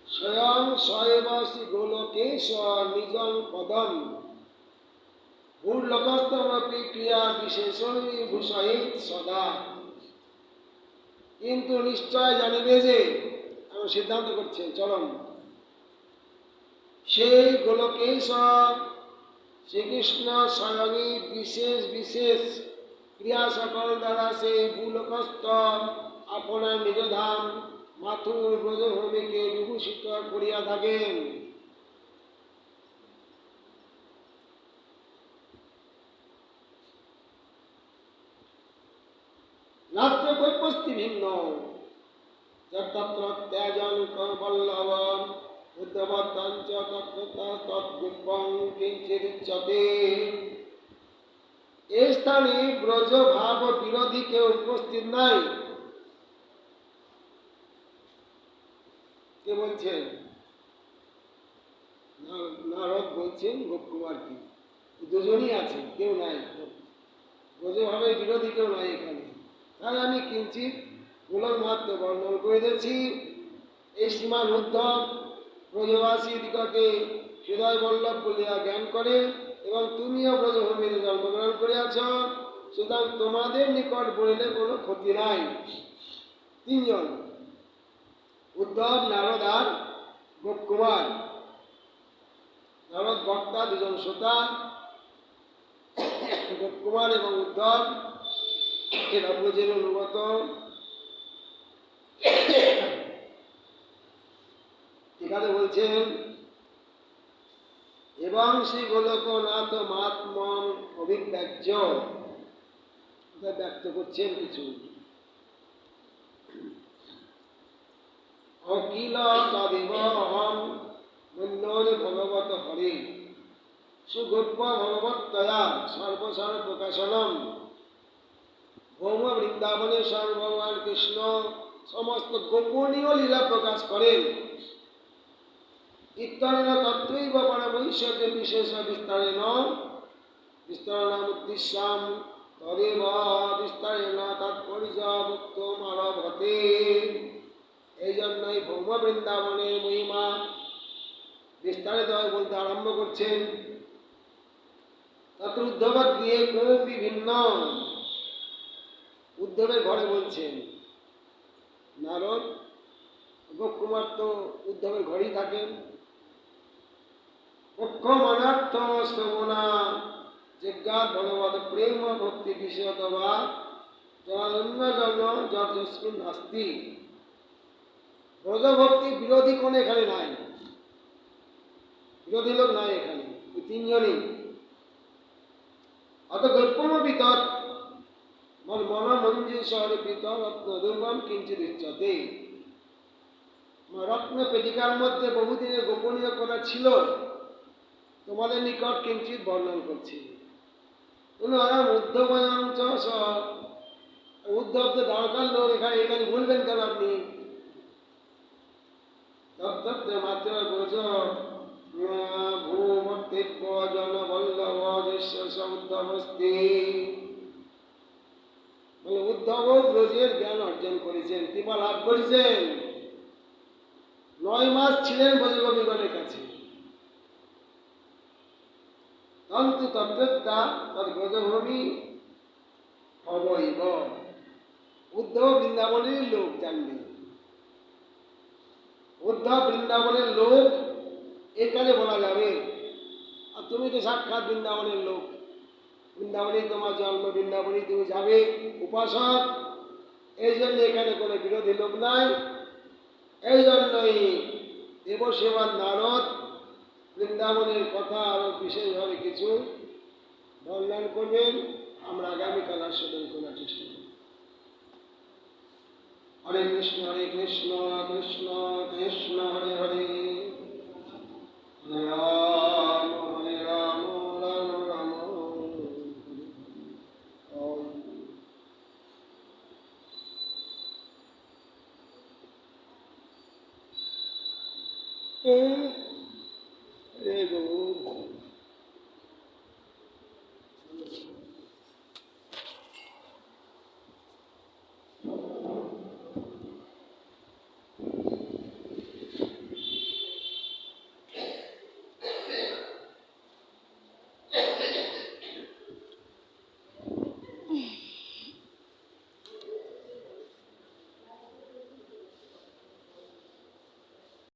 স্বয়ং স্বয়বাসী গোলকেশ নিজং পদম ভূর্লোকস্তমপি ক্রিয়া বিশেষই ভূষয়িত সদা। কিন্তু নিশ্চয় জানিবে যে, আমি সিদ্ধান্ত করছেন চরম, সেই গোলকেশ্বর শ্রীকৃষ্ণ স্বয়ংই বিশেষ বিশেষ ক্রিয়া সকল দ্বারা সেই ভূলোকস্থ আপনার নিজ ধাম মাথুর ব্রজভূমিকে বিভূষিত করিয়া থাকেন। নাত্র কৈপস্তি ভিন্ন যত্র ত্যাজন বল্লভ উদ্ধবত্তঞ্চ তদ্গুপ্তং কিঞ্চিদিচ্যতে। এই স্থানে ব্রজ ভাব বিরোধী কেউ উপস্থিত নাই। কে বলছেন? নারদ বলছেন গোপকুমারকে, দুজনই আছে, কেউ নাই, ব্রজভাবের বিরোধী কেউ নাই এখানে। তাই আমি কিঞ্চিত গোলক মাত্র বর্ণন করে দিয়েছি। এই শ্রীমান উদ্ধব ব্রজবাসী দিগকে হৃদয় বল্লভ বলিয়া জ্ঞান করে, এবং তুমিও ব্রজভূমিতে জন্মগ্রহণ করিয়াছ, সুতরাং তোমাদের নিকট বলিলে কোনো ক্ষতি নাই। তিনজন, উদ্ধব, নারদ আর গোপকুমার। নারদ বক্তা, দুজন শ্রোতা। গোপকুমার এবং উদ্ধব এরা ব্রজের অনুগত। এখানে বলছেন এবং শ্রী গোলকনাথ মাত্মন অভিব্যাজ্য, ব্যক্ত করছেন কিছু। অকিল তদিব অহম মন্যরে ভগবত হরে সুগোপ্য ভগবত্তয়া সর্বসার প্রকাশনম। ভৌম বৃন্দাবনে স্বয়ং ভগবান কৃষ্ণ সমস্ত গোপনীয় লীলা প্রকাশ করেন। ইত্যাদি তত্ত্বৈব পরমৈশ্বর্য বিশেষ বিস্তারেণ বিস্তরণাম উদ্দেশ্যাম তদেব বিস্তারেণ তাৎপর্য বক্তুম আরভতে। এই জন্যই ভৌম বৃন্দাবনের মহিমা বিস্তারিত বলতে আরম্ভ করছেন। তত্র উদ্ধব গৃহে কোপি ভিন্ন। উদ্ধবের ঘরে বলছেন। নারদ গোপকুমার তো উদ্ধবের ঘরেই থাকেন। পক্ষমানার্থ শ্রবণা জিজ্ঞাত ভগবত প্রেম ভক্তি বিষয়ত বা জনানন্দ জন্য যস্মিন নাস্তি। ব্রজভক্তি বিরোধী কোন এখানে নাই, বিরোধী লোক নাই এখানে, এই তিনজনই। অত গল্পম বিতর মন মঞ্জু স্বরূপিত রত্ন দুর্গম কিঞ্চিত উচ্চতে। রত্ন পেটিকার মধ্যে বহুদিনের গোপনীয় কথা ছিল, তোমাদের নিকট কিঞ্চিত বর্ণন করছি। উদ্ধবয়ঞ্চ উদ্ধব তো দরকার লোক, এখানে এখানে বলবেন কেন আপনি? তত্ত্ব মাত্র ব্রজ ভূমর্তিব্য জন বল্লভ উদ্ধবস্তি। উদ্ধব ব্রজের জ্ঞান অর্জন করেছেন, কৃপা লাভ করেছেন। 9 মাস ছিলেন ব্রজগোপীগণের কাছে। তন্তু তত্ত্বতা তদ ব্রজভূমি অবৈব। উদ্ধব বৃন্দাবনের লোক, জানবে উদ্ধব বৃন্দাবনের লোক, এখানে বলা যাবে। আর তুমি তো সাক্ষাৎ বৃন্দাবনের লোক, বৃন্দাবনে তোমার জন্ম, বৃন্দাবনে তুমি যাবে উপাসক, এই জন্য এখানে কোনো বিরোধী লোক নাই। এই জন্যই দেবসেবার নারদ বৃন্দাবনের কথা আরো বিশেষভাবে কিছু বর্ণন করবেন। আমরা আগামীকাল আস্বাদন করার চেষ্টা করব। হরে কৃষ্ণ কৃষ্ণ কৃষ্ণ হরে হরে, হরে রাম রাম রাম। ওম। হরে গৌর।